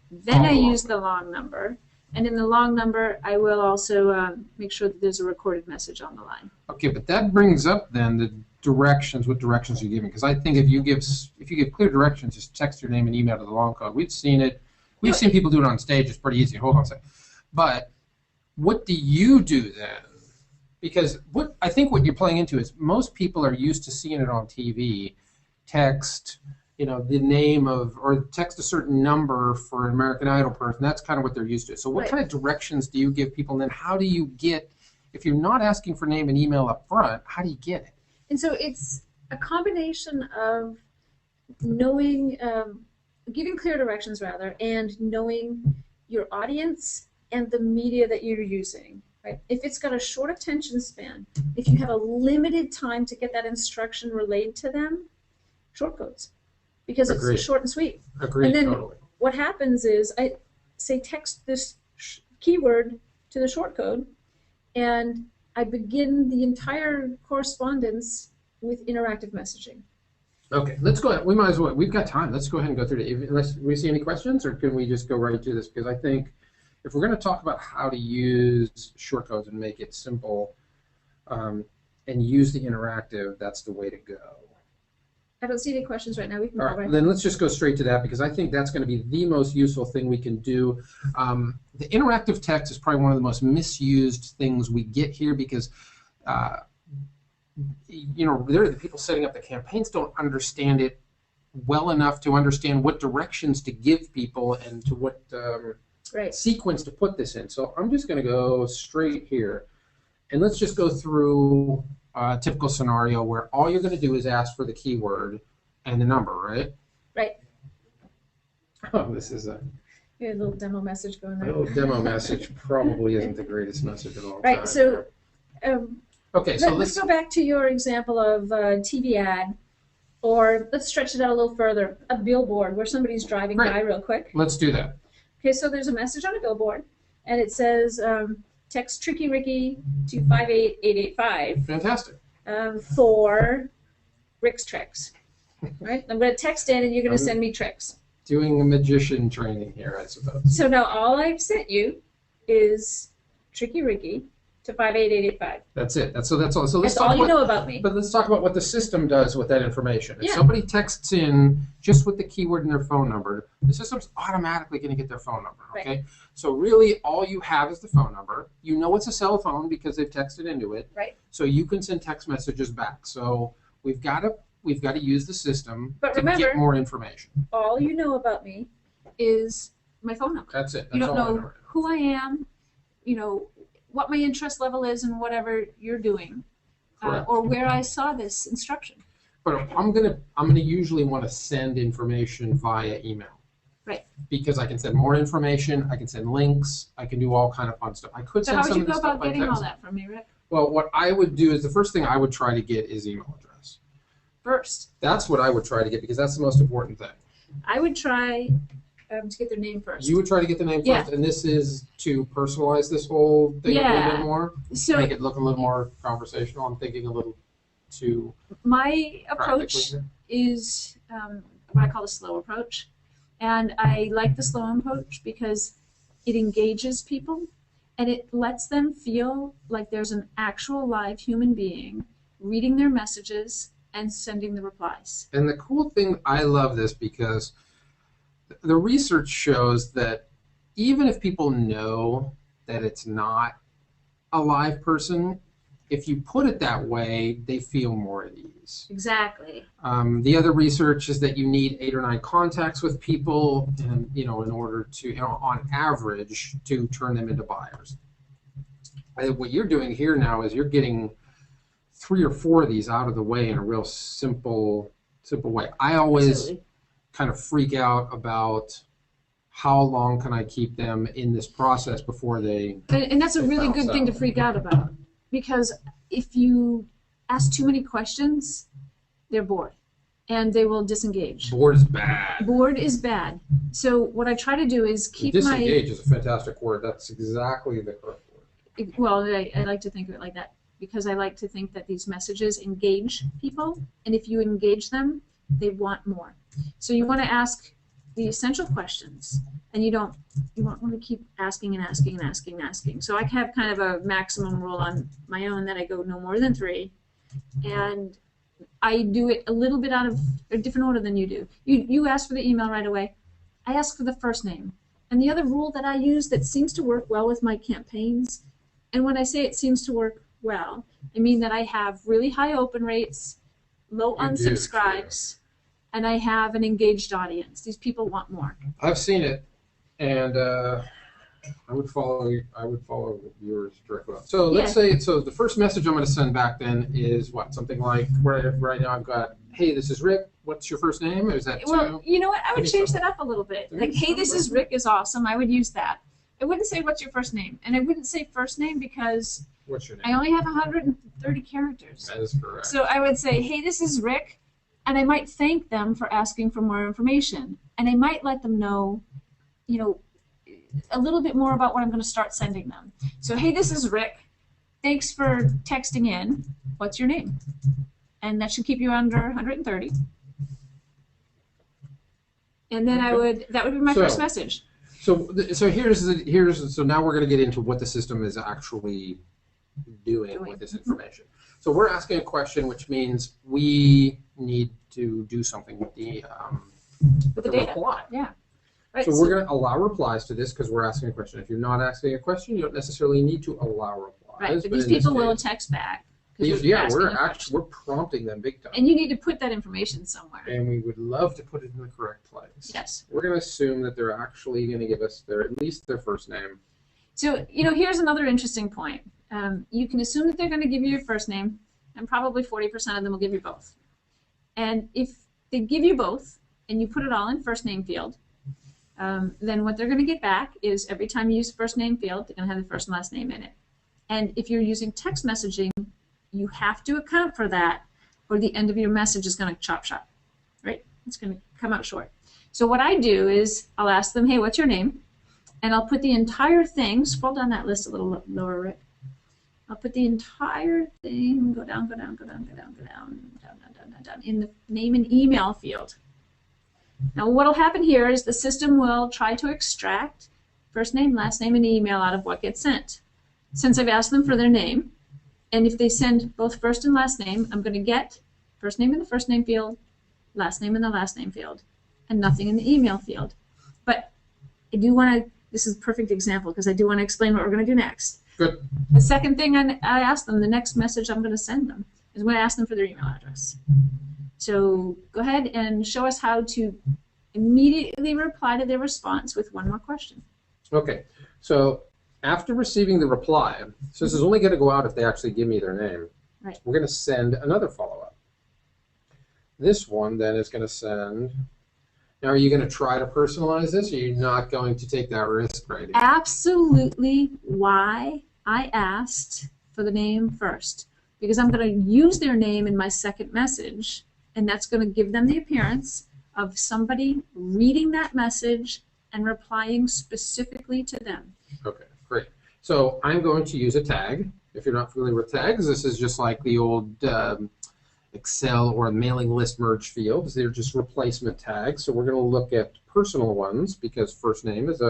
then I use the long number. And in the long number, I will also make sure that there's a recorded message on the line. Okay, but that brings up then the directions. What directions are you giving? Because I think if you give clear directions, just text your name and email to the long code. We've seen it. We've seen people do it on stage. It's pretty easy. Hold on a second. But what do you do then? Because I think what you're playing into is most people are used to seeing it on TV, text, the name of, or text a certain number for an American Idol person. That's kind of what they're used to. So what kind of directions do you give people? And then how do you get, if you're not asking for name and email up front, how do you get it? And so it's a combination of knowing, giving clear directions rather, and knowing your audience and the media that you're using. Right? If it's got a short attention span, if you have a limited time to get that instruction relayed to them, short codes. Because Agreed. It's short and sweet. Agreed, and then totally. What happens is I say text this keyword to the short code, and I begin the entire correspondence with interactive messaging. Okay, let's go ahead. We might as well. We've got time. Let's go ahead and go through it. Unless we see any questions, or can we just go right to this? Because I think if we're going to talk about how to use shortcodes and make it simple and use the interactive, that's the way to go. I don't see any questions right now. We can All right, then let's just go straight to that because I think that's going to be the most useful thing we can do. The interactive text is probably one of the most misused things we get here because the people setting up the campaigns don't understand it well enough to understand what directions to give people and to what sequence to put this in. So I'm just going to go straight here, and let's just go through a typical scenario where all you're going to do is ask for the keyword and the number, right? Right. Oh, this is a... Okay, a little demo message going A there. little demo message probably isn't the greatest message at all. Right. So, okay, so let's go back to your example of a TV ad, or let's stretch it out a little further. A billboard where somebody's driving by real quick. Let's do that. Okay, so there's a message on a billboard, and it says, text Tricky Ricky to 58885. Fantastic. For Rick's tricks. Right? I'm going to text in, and you're going to send me tricks. Doing a magician training here, I suppose. So now all I've sent you is Tricky Ricky to 58885. That's it. That's all. So let's That's all you know about me. But let's talk about what the system does with that information. If Yeah. somebody texts in just with the keyword and their phone number, the system's automatically going to get their phone number. Okay. Right. So really, all you have is the phone number. You know it's a cell phone because they've texted into it. Right. So you can send text messages back. So we've got to use the system But to remember, get more information. all you know about me is my phone number. That's it. That's You don't all I know who I am, you know, what my interest level is in whatever you're doing, Correct. or where I saw this instruction. But I'm gonna usually want to send information via email. Right. Because I can send more information, I can send links, I can do all kind of fun stuff. I could So send how some would you of this go stuff about by getting all text. that from me, Rick? Well, what I would do is the first thing I would try to get is email address. First, That's what I would try to get because that's the most important thing. I would try to get their name first. You would try to get the name Yeah. first, and this is to personalize this whole thing a little Yeah. bit more, So make it look a little more conversational. I'm thinking a little too my approach practically here. is what I call the slow approach. And I like the slow approach because it engages people and it lets them feel like there's an actual live human being reading their messages and sending the replies. And the cool thing, I love this because the research shows that even if people know that it's not a live person, if you put it that way, they feel more at ease. Exactly. The other research is that you need 8 or 9 contacts with people, and in order to, on average, to turn them into buyers. What you're doing here now is you're getting 3 or 4 of these out of the way in a real simple way. I always Absolutely. kind of freak out about how long can I keep them in this process before they. And that's a They really bounce good thing to out. freak out about, because if you ask too many questions, they're bored and they will disengage. Bored is bad. Bored is bad. So what I try to do is keep Disengage is a fantastic word. That's exactly the correct word. well, I like to think of it like that because I like to think that these messages engage people, and if you engage them, they want more. So you want to ask the essential questions, and you don't want to keep asking and asking and asking and asking. So I have kind of a maximum rule on my own that I go no more than 3, and I do it a little bit out of a different order than you do. You ask for the email right away. I ask for the first name. And the other rule that I use that seems to work well with my campaigns, and when I say it seems to work well, I mean that I have really high open rates, low You do, unsubscribes, and I have an engaged audience. These people want more. I've seen it, and I would follow yours directly. So let's say the first message I'm going to send back then is what, something like right now I've got, hey, this is Rick. What's your first name? Or is that Well, you know what? I would change that up a little bit. Like, hey, this is Rick is awesome. I would use that. I wouldn't say what's your first name, and I wouldn't say first name because What's your name? I only have 130 characters. That is correct. So I would say, hey, this is Rick, and I might thank them for asking for more information, and I might let them know, a little bit more about what I'm going to start sending them. So, hey, this is Rick. Thanks for texting in. What's your name? And that should keep you under 130. And then that would be my first message. So now we're going to get into what the system is actually doing with this information. So we're asking a question, which means we need to do something with the data. reply. Yeah. Right, So we're going to allow replies to this because we're asking a question. If you're not asking a question, you don't necessarily need to allow replies. Right, but in these this people will case- text back. we're prompting them big time. And you need to put that information somewhere. And we would love to put it in the correct place. Yes. We're going to assume that they're actually going to give us at least their first name. So, here's another interesting point. You can assume that they're going to give you your first name, and probably 40% of them will give you both. And if they give you both, and you put it all in first name field, then what they're going to get back is every time you use the first name field, they're going to have the first and last name in it. And if you're using text messaging, you have to account for that, or the end of your message is going to chop shop, right? It's going to come out short. So what I do is I'll ask them, hey, what's your name? And I'll put the entire thing, scroll down that list a little lower, Rick. I'll put the entire thing, go down, in the name and email field. Now what will happen here is the system will try to extract first name, last name, and email out of what gets sent. Since I've asked them for their name, and if they send both first and last name, I'm going to get first name in the first name field, last name in the last name field, and nothing in the email field. But I do want to, this is a perfect example because I do want to explain what we're going to do next. Good. The second thing I ask them, the next message I'm going to send them, is I'm going to ask them for their email address. So go ahead and show us how to immediately reply to their response with one more question. Okay, so after receiving the reply, so this is only going to go out if they actually give me their name. Right. We're going to send another follow-up. This one then is going to send. Now, are you going to try to personalize this, or are you not going to take that risk, Brady? Absolutely why I asked for the name first. Because I'm going to use their name in my second message, and that's going to give them the appearance of somebody reading that message and replying specifically to them. Okay, great. So I'm going to use a tag. If you're not familiar with tags, this is just like the old Excel or mailing list merge fields. They're just replacement tags. So we're going to look at personal ones because first name is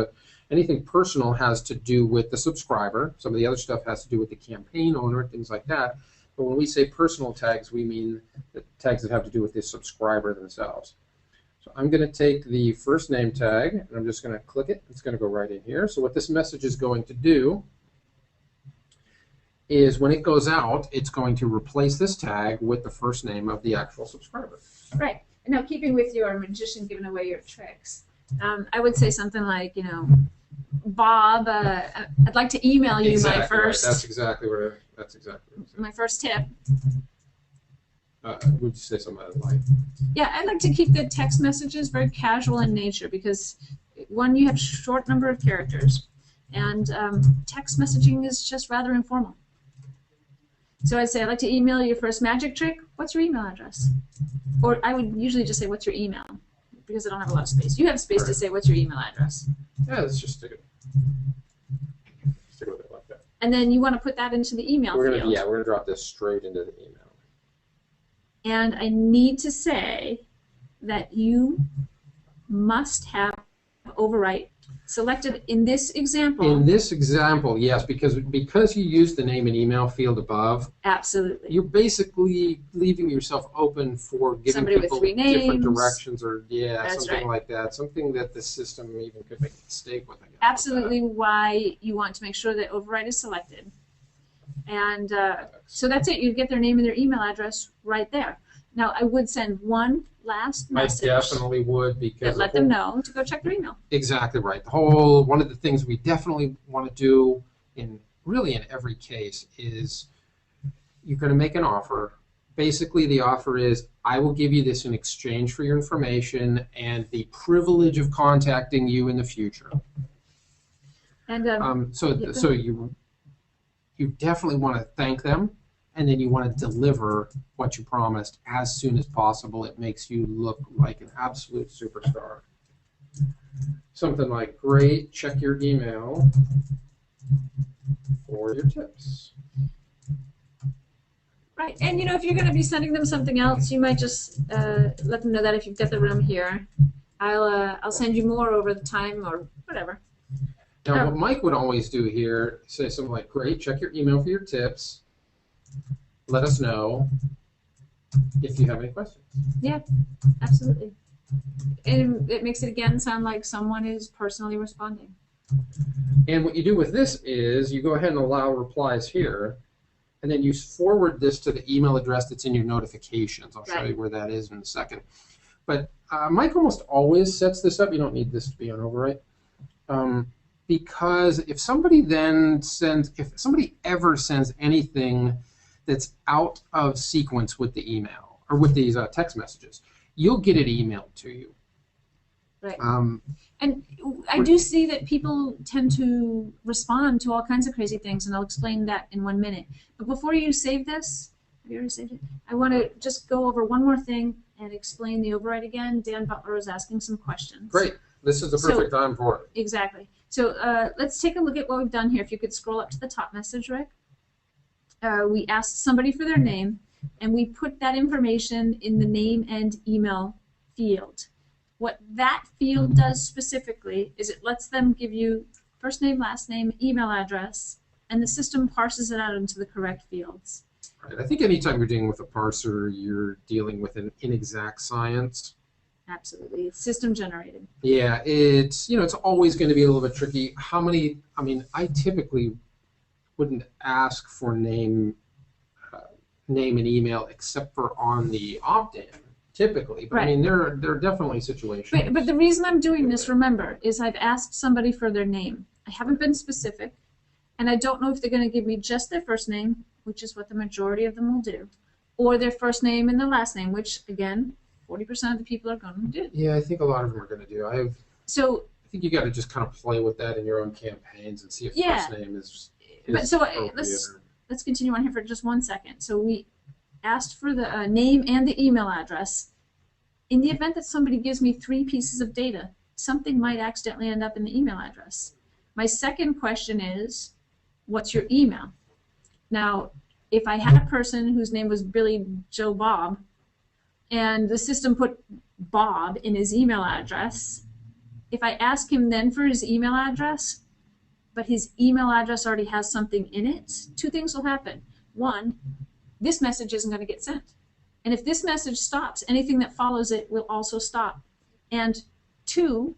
anything personal has to do with the subscriber. Some of the other stuff has to do with the campaign owner, things like that. But when we say personal tags, we mean the tags that have to do with the subscriber themselves. So I'm going to take the first name tag, and I'm just going to click it. It's going to go right in here. So what this message is going to do is when it goes out, it's going to replace this tag with the first name of the actual subscriber. Right. And now keeping with your magician giving away your tricks, I would say something like, you know, Bob, I'd like to email you my first. Right. That's exactly what my first tip. Would you say something like? Yeah, I'd like to keep the text messages very casual in nature because, one, you have short number of characters, and text messaging is just rather informal. So I'd say, I'd like to email you your first magic trick. What's your email address? Or I would usually just say, what's your email? Because I don't have a lot of space. You have space to say, what's your email address? Yeah, let's just stick it with it like that. And then you want to put that into the email field. Yeah, we're going to drop this straight into the email. And I need to say that you must have overwrite selected in this example. In this example, yes, because you used the name and email field above. Absolutely. You're basically leaving yourself open for giving somebody people with 3 names. Different directions, or That's something right. like that. Something that the system even could make a mistake with. I guess, Absolutely, why you want to make sure that override is selected. And so that's it. You get their name and their email address right there. Now, I would send one last message. I definitely would, because let them know to go check their email. Exactly right. One of the things we definitely want to do in every case is you're going to make an offer. Basically, the offer is, I will give you this in exchange for your information and the privilege of contacting you in the future. And so you definitely want to thank them, and then you want to deliver what you promised as soon as possible. It makes you look like an absolute superstar. Something like, great, check your email for your tips. right, and you know, if you're going to be sending them something else, you might just let them know that if you've got the room here, I'll send you more over the time or whatever. Now, what Mike would always do here, say something like, great, check your email for your tips. Let us know if you have any questions. Yeah, absolutely. And it makes it, again, sound like someone is personally responding. And what you do with this is you go ahead and allow replies here, and then you forward this to the email address that's in your notifications. I'll show you where that is in a second. But Mike almost always sets this up. You don't need this to be on overwrite. Because if somebody ever sends anything that's out of sequence with the email or with these text messages, you'll get it emailed to you. Right. And I do see that people tend to respond to all kinds of crazy things, and I'll explain that in 1 minute. But before you save this, have you already saved it? I want to just go over one more thing and explain the override again. Dan Butler is asking some questions. Great. This is the perfect time for it. Exactly. So let's take a look at what we've done here. If you could scroll up to the top message, Rick. We asked somebody for their name, and we put that information in the name and email field. What that field does specifically is it lets them give you first name, last name, email address, and the system parses it out into the correct fields. Right. I think anytime you're dealing with a parser, you're dealing with an inexact science. Absolutely. It's system generated. Yeah, it's always going to be a little bit tricky. How many, I typically wouldn't ask for name and email except for on the opt-in, typically. But right. there are definitely situations. But the reason I'm doing this, remember, is I've asked somebody for their name. I haven't been specific, and I don't know if they're going to give me just their first name, which is what the majority of them will do, or their first name and their last name, which, again, 40% of the people are going to do. Yeah, I think a lot of them are going to do. I think you got to just kind of play with that in your own campaigns and see if first name is but so let's continue on here for just 1 second. So we asked for the name and the email address. In the event that somebody gives me 3 pieces of data, something might accidentally end up in the email address. My second question is, what's your email? Now, if I had a person whose name was Billy Joe Bob, and the system put Bob in his email address, if I ask him then for his email address, but his email address already has something in it, 2 things will happen. 1, this message isn't going to get sent. And if this message stops, anything that follows it will also stop. And 2,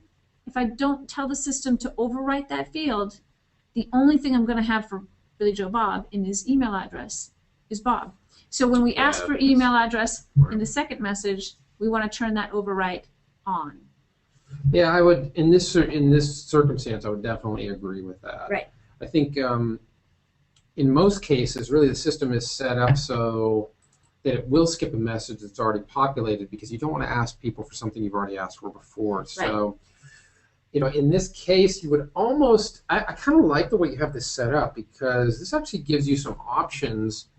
if I don't tell the system to overwrite that field, the only thing I'm going to have for Billy Joe Bob in his email address is Bob. So when we ask for email address in the second message, we want to turn that overwrite on. Yeah, I would, in this circumstance, I would definitely agree with that. Right. I think in most cases, really the system is set up so that it will skip a message that's already populated because you don't want to ask people for something you've already asked for before. Right. So, in this case, you would almost, I kind of like the way you have this set up because this actually gives you some options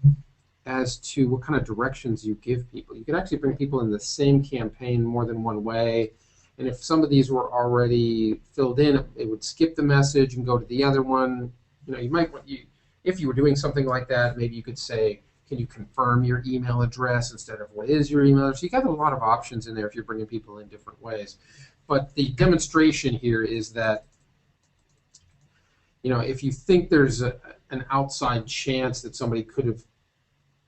as to what kind of directions you give people. You can actually bring people in the same campaign more than one way. And if some of these were already filled in, it would skip the message and go to the other one. You might want if you were doing something like that, maybe you could say, can you confirm your email address instead of what is your email address? You got a lot of options in there if you're bringing people in different ways. But the demonstration here is that, if you think there's an outside chance that somebody could have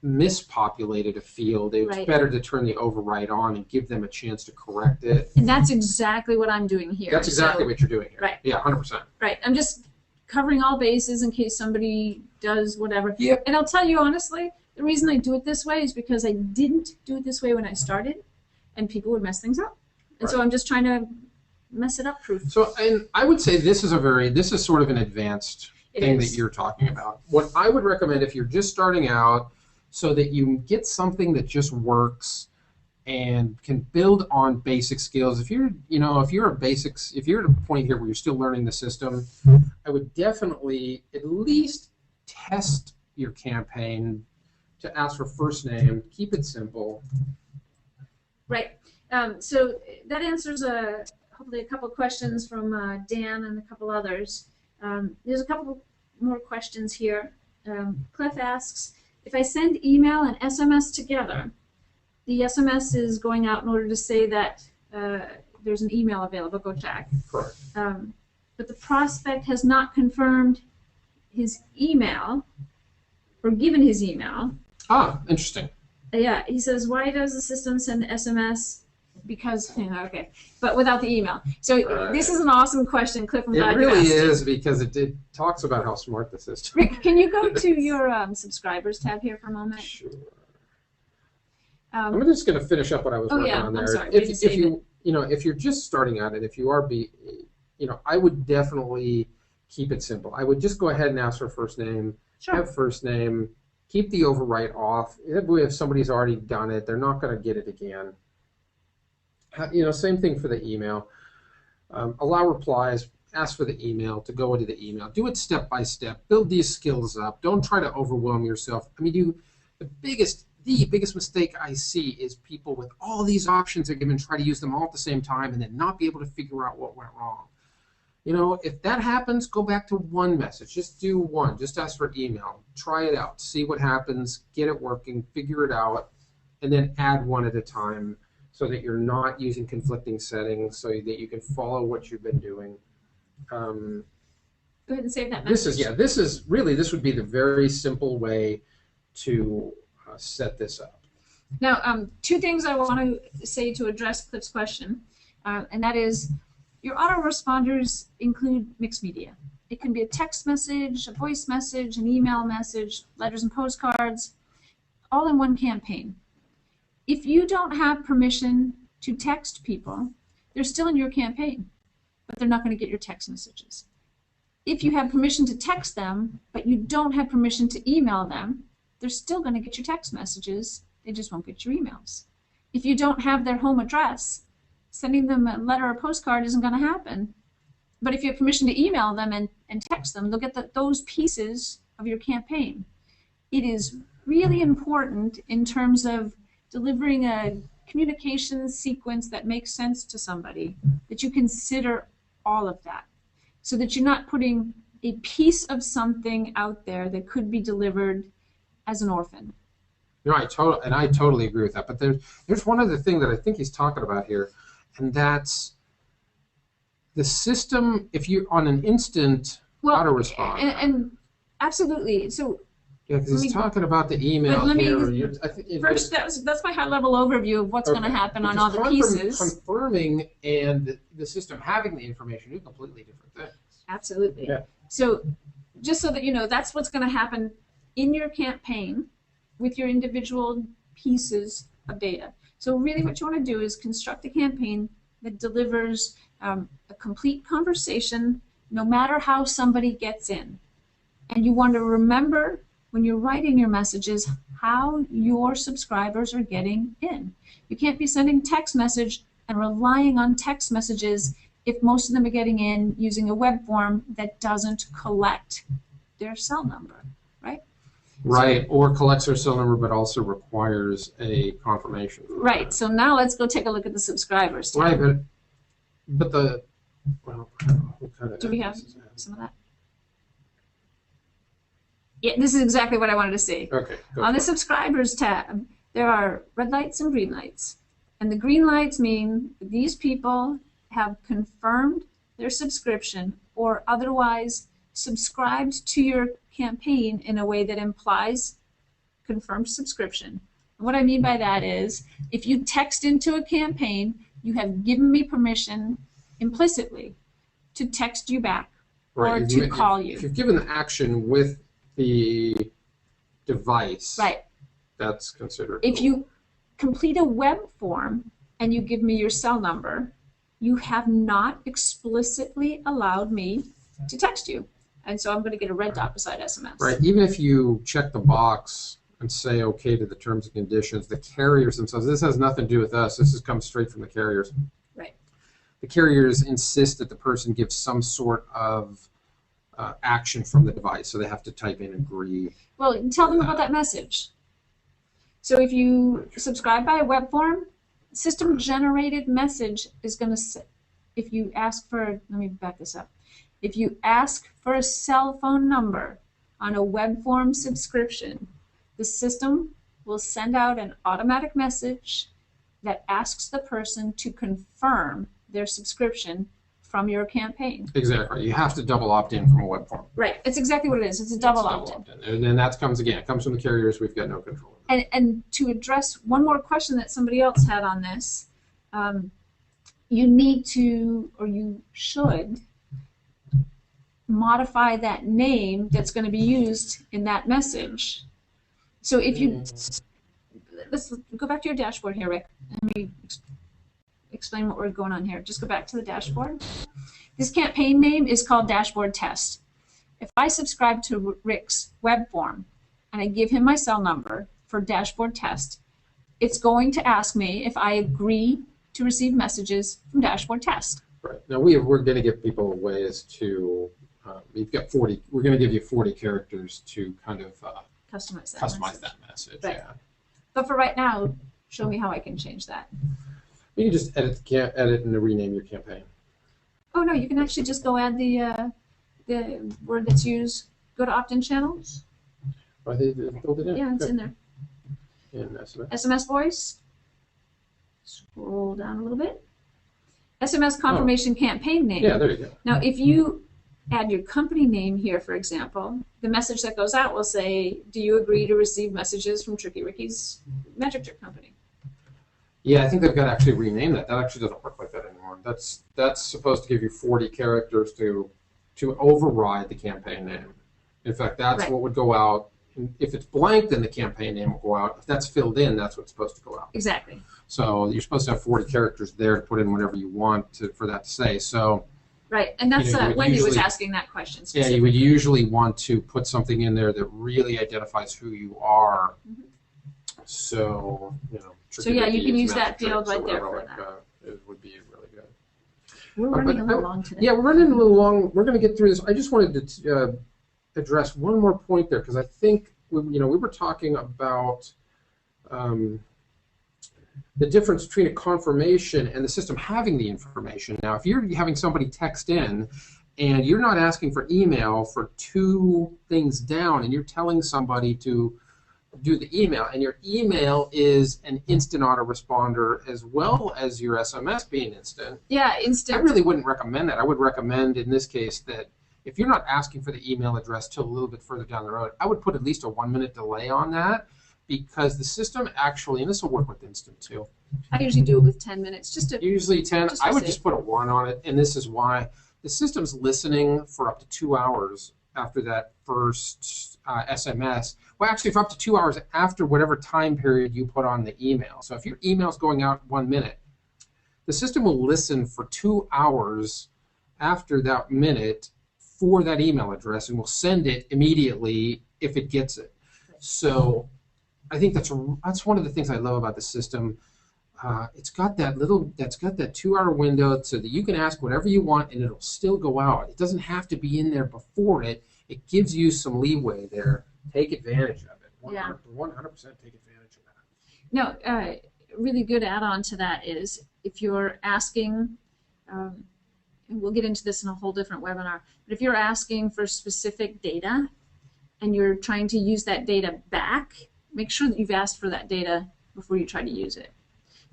mispopulated a field, it's better to turn the override on and give them a chance to correct it. And that's exactly what I'm doing here. That's exactly what you're doing here. Right. Yeah, 100%. Right. I'm just covering all bases in case somebody does whatever. Yep. And I'll tell you honestly, the reason I do it this way is because I didn't do it this way when I started, and people would mess things up. And so I'm just trying to mess it up proof. So, and I would say this is sort of an advanced thing that you're talking about. What I would recommend if you're just starting out, so that you get something that just works and can build on basic skills. If you're at a point here where you're still learning the system, I would definitely at least test your campaign to ask for first name. Keep it simple. Right. So that answers hopefully a couple questions from Dan and a couple others. There's a couple more questions here. Cliff asks, if I send email and SMS together, the SMS is going out in order to say that there's an email available, go check. Correct. But the prospect has not confirmed his email or given his email. Ah, interesting. Yeah, he says, why does the system send SMS? Because, okay, but without the email. So this is an awesome question, Cliff. I'm glad you asked. It really is because it talks about how smart the system is. Rick, can you go to your subscribers tab here for a moment? Sure. I'm just going to finish up what I was working on there. I'm sorry. If you're just starting out and if you are I would definitely keep it simple. I would just go ahead and ask for first name. Sure. Have first name. Keep the overwrite off. If somebody's already done it, they're not going to get it again. Same thing for the email. Allow replies, ask for the email, to go into the email. Do it step by step. Build these skills up. Don't try to overwhelm yourself. I mean, the biggest mistake I see is people with all these options are given try to use them all at the same time and then not be able to figure out what went wrong. You know, if that happens, go back to one message. Just do one. Just ask for email. Try it out. See what happens. Get it working. Figure it out. And then add one at a time so that you're not using conflicting settings so that you can follow what you've been doing. Go ahead and save that message. This would be the very simple way to set this up. Now, two things I want to say to address Cliff's question, and that is your autoresponders include mixed media. It can be a text message, a voice message, an email message, letters and postcards, all in one campaign. If you don't have permission to text people, they're still in your campaign, but they're not going to get your text messages. If you have permission to text them, but you don't have permission to email them, they're still going to get your text messages. They just won't get your emails. If you don't have their home address, sending them a letter or postcard isn't going to happen. But if you have permission to email them and text them, they'll get those pieces of your campaign. It is really important in terms of delivering a communication sequence that makes sense to somebody, that you consider all of that, so that you're not putting a piece of something out there that could be delivered as an orphan. I totally agree with that. But there's one other thing that I think he's talking about here, and that's the system. If you're on an instant autoresponder, and absolutely. So yeah, because he's talking about the email here. First, that's my high-level overview of what's going to happen on all the pieces. Confirming and the system having the information are completely different things. Absolutely. Yeah. So just so that you know, that's what's going to happen in your campaign with your individual pieces of data. So really what you want to do is construct a campaign that delivers a complete conversation no matter how somebody gets in. And you want to remember when you're writing your messages how your subscribers are getting in. You can't be sending text message and relying on text messages if most of them are getting in using a web form that doesn't collect their cell number, right? Right, or collects their cell number but also requires a confirmation. Right, so now let's go take a look at the subscribers tab. Right, but what kind of do we have some of that? Yeah, this is exactly what I wanted to see. Okay. On the subscribers tab, there are red lights and green lights. And the green lights mean that these people have confirmed their subscription or otherwise subscribed to your campaign in a way that implies confirmed subscription. And what I mean by that is if you text into a campaign, you have given me permission implicitly to text you back or to call you. If you've given the action with the device, right, that's considered. If you complete a web form and you give me your cell number, you have not explicitly allowed me to text you. And so I'm going to get a red dot beside SMS. Right, even if you check the box and say okay to the terms and conditions, the carriers themselves, this has nothing to do with us, this comes straight from the carriers. Right. The carriers insist that the person give some sort of action from the device, so they have to type in agree. Well, tell them about that message. So if you subscribe by a web form, system-generated message is going to, if you ask for, let me back this up. If you ask for a cell phone number on a web form subscription, the system will send out an automatic message that asks the person to confirm their subscription from your campaign. Exactly. You have to double opt-in from a web form. Right. It's exactly what it is. It's a double opt-in. And then that comes again. It comes from the carriers. We've got no control. And to address one more question that somebody else had on this, you need to, or you should, modify that name that's going to be used in that message. So if you, let's go back to your dashboard here, Rick. Let me explain what we're going on here. Just go back to the dashboard. This campaign name is called Dashboard Test. If I subscribe to Rick's web form and I give him my cell number for Dashboard Test, it's going to ask me if I agree to receive messages from Dashboard Test. Right. Now we're going to give people ways to. We've got 40. We're going to give you 40 characters to kind of customize that message. Right. Yeah. But for right now, show me how I can change that. You can just edit and rename your campaign. Oh no, you can actually just go add the word that's used. Go to opt-in channels. Oh, they built it in. Yeah, it's Good. in there. In SMS. SMS voice. Scroll down a little bit. SMS confirmation campaign name. Yeah, there you go. Now, if you add your company name here, for example, the message that goes out will say, "Do you agree to receive messages from Tricky Ricky's Magic Trick Company?" Yeah, I think they've got to actually rename that. That actually doesn't work like that anymore. That's supposed to give you 40 characters to override the campaign name. In fact, that's Right. what would go out. If it's blank, then the campaign name will go out. If that's filled in, that's what's supposed to go out. Exactly. So you're supposed to have 40 characters there to put in whatever you want for that to say. So Right, and that's You would Wendy was usually- asking that question. yeah, you would usually want to put something in there that really identifies who you are. Mhm. So So yeah, you can Tricky use that Magic field Tricks or right there whatever for that. It would be really good. We're but running a little long today. Yeah, we're running a little long. We're going to get through this. I just wanted to address one more point there because I think we were talking about the difference between a confirmation and the system having the information. Now, if you're having somebody text in and you're not asking for email for 2 things down, and you're telling somebody to do the email, and your email is an instant autoresponder as well as your SMS being instant. Yeah, I instant. really wouldn't recommend that. I would recommend in this case that if you're not asking for the email address till a little bit further down the road, I would put at least a 1-minute delay on that because the system actually, and this will work with instant too. I usually do it with 10 minutes, just to. Usually 10. Just to I would say. just put a 1 on it, and this is why. The system's listening for up to 2 hours after that first SMS. Well, actually, for up to 2 hours after whatever time period you put on the email. So if your email's going out 1 minute, the system will listen for 2 hours after that minute for that email address and will send it immediately if it gets it. So I think that's one of the things I love about the system. It's got that 2-hour window so that you can ask whatever you want and it'll still go out. It doesn't have to be in there before it. It gives you some leeway there. Take advantage of it. 100% take advantage of that. No, really good add-on to that is if you're asking, and we'll get into this in a whole different webinar, but if you're asking for specific data and you're trying to use that data back, make sure that you've asked for that data before you try to use it.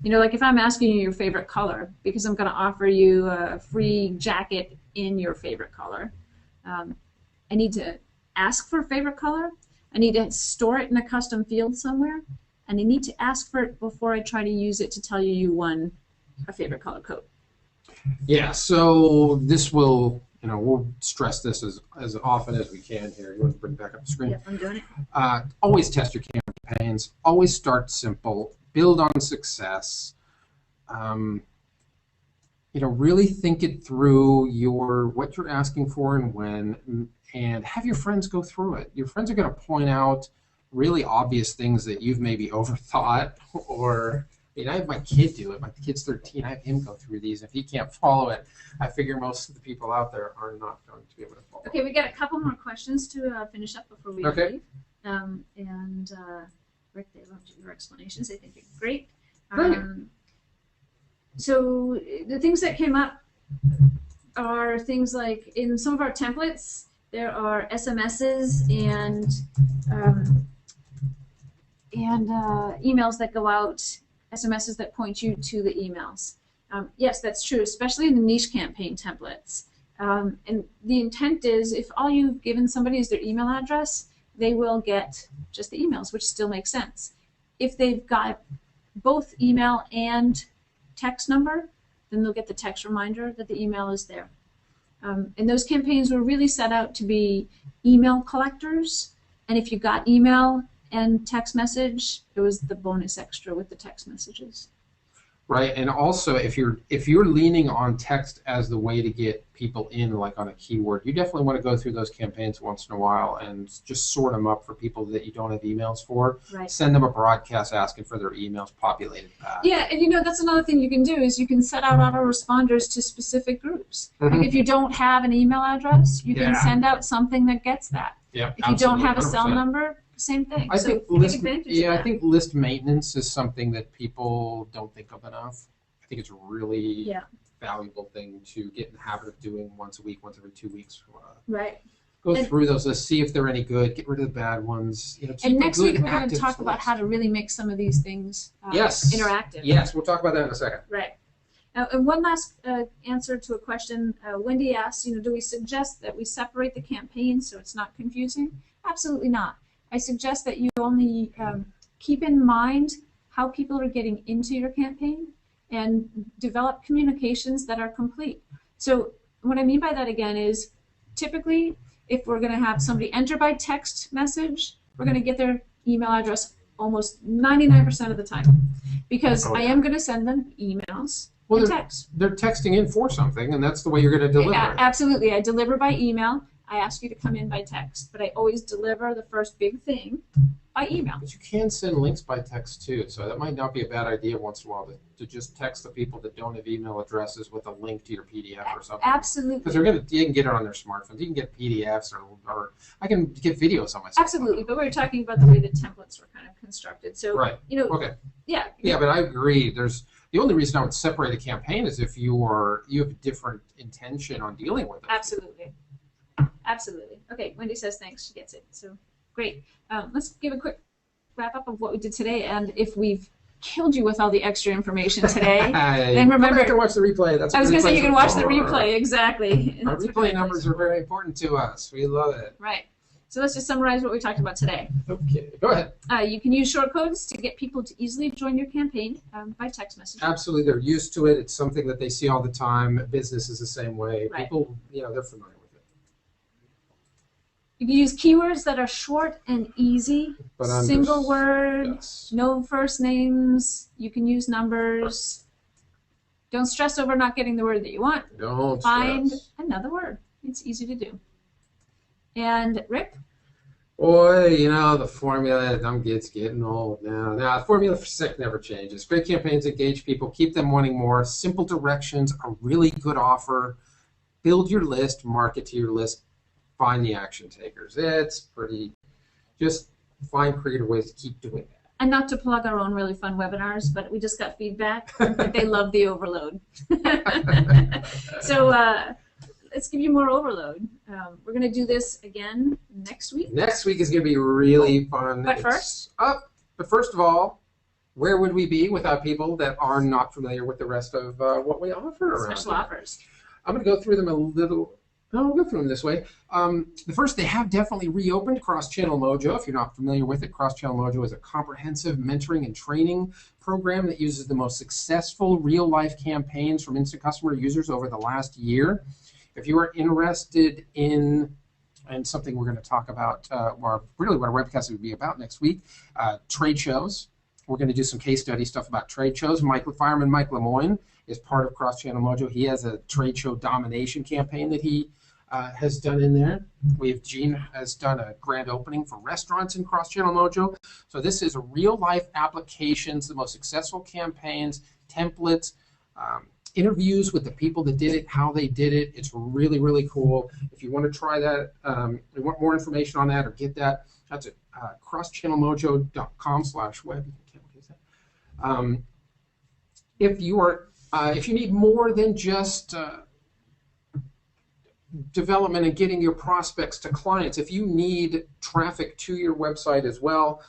Like if I'm asking you your favorite color because I'm going to offer you a free jacket in your favorite color, I need to ask for a favorite color. I need to store it in a custom field somewhere, and I need to ask for it before I try to use it to tell you won a favorite color code. Yeah, so this will, we'll stress this as often as we can here. You want to bring it back up the screen? Yep, I'm doing it. Always test your campaigns. Always start simple. Build on success. Really think it through what you're asking for and when, and have your friends go through it. Your friends are going to point out really obvious things that you've maybe overthought, or I have my kid do it. My kid's 13. I have him go through these. If he can't follow it, I figure most of the people out there are not going to be able to follow it. Okay, we got a couple more questions to finish up before we leave. Rick, they loved your explanations. I think they're great. So the things that came up are things like in some of our templates, there are SMSs and emails that go out, SMSs that point you to the emails. Yes, that's true, especially in the niche campaign templates. And the intent is if all you've given somebody is their email address, they will get just the emails, which still makes sense. If they've got both email and text number, then they'll get the text reminder that the email is there. And those campaigns were really set out to be email collectors. And if you got email and text message, it was the bonus extra with the text messages. Right, and also if you're leaning on text as the way to get people in, like on a keyword, you definitely want to go through those campaigns once in a while and just sort them up for people that you don't have emails for. Right. Send them a broadcast asking for their emails populated back. Yeah, and that's another thing you can do is you can set out autoresponders to specific groups. Mhm. Like if you don't have an email address, you can Yeah. send out something that gets that. Yeah, If you don't have a cell 100%. number, same thing. I So think take list, advantage of yeah, I that. think list maintenance is something that people don't think of enough. I think it's a really valuable thing to get in the habit of doing once a week, once every 2 weeks. Right. Go through those lists, see if they're any good, get rid of the bad ones. Keep And a next good, week we're going to active talk about list. how to really make some of these things Yes. interactive. Yes, we'll talk about that in a second. Right. And one last answer to a question. Wendy asked, do we suggest that we separate the campaigns so it's not confusing? Absolutely not. I suggest that you only keep in mind how people are getting into your campaign and develop communications that are complete. So what I mean by that again is typically if we're going to have somebody enter by text message, we're going to get their email address almost 99% of the time because I am going to send them emails and text. They're texting in for something, and that's the way you're going to deliver it. Absolutely. I deliver by email. I ask you to come in by text, but I always deliver the first big thing by email. But you can send links by text too, so that might not be a bad idea once in a while to just text the people that don't have email addresses with a link to your PDF or something. Absolutely. Because you can get it on their smartphones. You can get PDFs or I can get videos on my cell phone. Absolutely, but we were talking about the way the templates were kind of constructed. So, right. Okay. Yeah. Yeah, but I agree. The only reason I would separate a campaign is if you have a different intention on dealing with it. Absolutely. Absolutely. Okay, Wendy says thanks. She gets it. So great. Let's give a quick wrap up of what we did today, and if we've killed you with all the extra information today, then remember to watch the replay. I was going to say you can watch the replay. Exactly. Our replay numbers are very important to us. We love it. Right. So let's just summarize what we talked about today. Okay, go ahead. You can use short codes to get people to easily join your campaign by text message. Absolutely, they're used to it. It's something that they see all the time. Business is the same way. Right. People, they're familiar with it. You can use keywords that are short and easy, single word, yes. No first names. You can use numbers. Don't stress over not getting the word that you want. Don't Find stress. another word. It's easy to do. And Rick? Boy, the formula, it's getting old now. Now, the formula for SICK never changes. Great campaigns engage people, keep them wanting more. Simple directions, a really good offer. Build your list, market to your list, find the action takers. It's pretty, just find creative ways to keep doing that. And not to plug our own really fun webinars, but we just got feedback that they love the overload. So let's give you more overload. We're going to do this again next week. Next week is going to be really fun. But first of all, where would we be without people that are not familiar with the rest of what we offer around Special here? offers. I'm going to go through them a little. No, we'll go through them this way. The first, they have definitely reopened Cross-Channel Mojo. If you're not familiar with it, Cross-Channel Mojo is a comprehensive mentoring and training program that uses the most successful real-life campaigns from instant customer users over the last year. If you are interested in, and something we're going to talk about, or really what our webcast would be about next week, trade shows. We're going to do some case study stuff about trade shows. Fireman Mike Lemoyne is part of Cross-Channel Mojo. He has a trade show domination campaign that he has done in there. Gene has done a grand opening for restaurants in Cross-Channel Mojo. So this is real-life applications, the most successful campaigns, templates, interviews with the people that did it, how they did it. It's really, really cool. If you want to try that, you want more information on that or get that, that's at crosschannelmojo.com/web. If you need more than just development and getting your prospects to clients, if you need traffic to your website as well,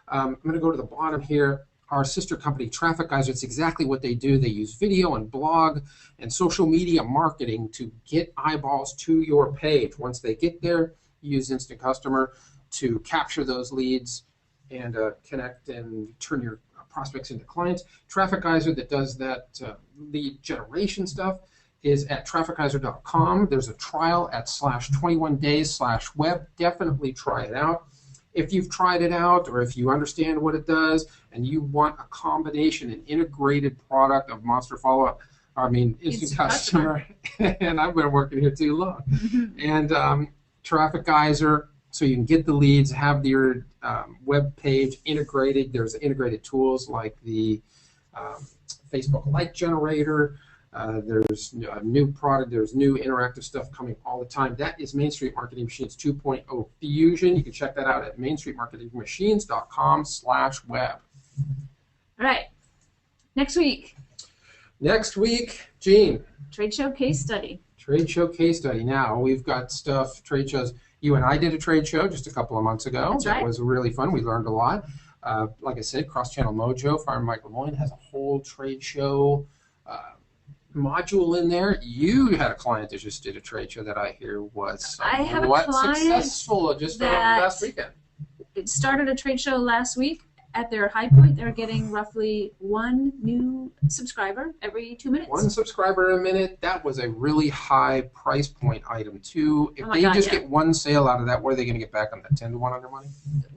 I'm going to go to the bottom here. Our sister company, Traffic Geyser, it's exactly what they do. They use video and blog and social media marketing to get eyeballs to your page. Once they get there, you use Instant Customer to capture those leads and connect and turn your prospects into clients. Traffic Geyser that does that lead generation stuff is at trafficgeyser.com. There's a trial at /21days/web. Definitely try it out. if you've tried it out or if you understand what it does and you want a combination, an integrated product of Monster Follow-Up, I mean, Instant Customer, and I've been working here too long, and Traffic Geyser, so you can get the leads, have your web page integrated. There's integrated tools like the Facebook like generator. There's a new product. There's new interactive stuff coming all the time. That is Main Street Marketing Machines 2.0 Fusion. You can check that out at mainstreetmarketingmachines.com/web. All right. Next week. Next week, Gene. Trade show case study. Trade show case study. Now, we've got stuff, trade shows. You and I did a trade show just a couple of months ago. That's right. That was really fun. We learned a lot. Like I said, Cross-Channel Mojo, Fire Mike Lemoyne has a whole trade show module in there. You had a client that just did a trade show that I hear was I have a client successful just last weekend. It started a trade show last week. At their high point, they're getting roughly 1 new subscriber every 2 minutes. 1 subscriber a minute. That was a really high price point item too. If they just get 1 sale out of that, what are they going to get back on that? 10 to 1 on their money?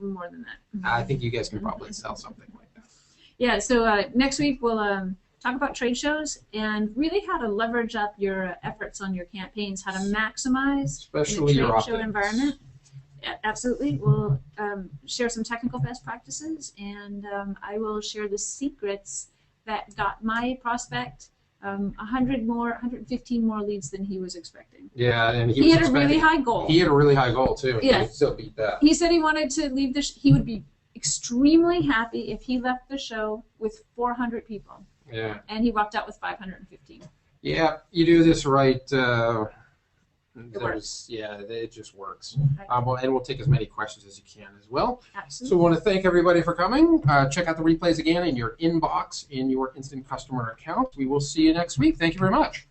More than that. I think you guys can probably sell something like that. Yeah. So next week we'll talk about trade shows and really how to leverage up your efforts on your campaigns, how to maximize especially in the your trade show environment. Yeah, absolutely. We'll share some technical best practices, and I will share the secrets that got my prospect 115 more leads than he was expecting. Yeah, and he had a really high goal. He had a really high goal too. Yeah. He still beat that. He said he wanted to leave he would be extremely happy if he left the show with 400 people. Yeah. And he walked out with 515. Yeah, you do this right. It works. Yeah, it just works. Right. And we'll take as many questions as you can as well. Absolutely. So we want to thank everybody for coming. Check out the replays again in your inbox in your Instant Customer account. We will see you next week. Thank you very much.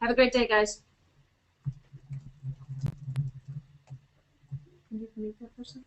Have a great day, guys. Can you mute that person?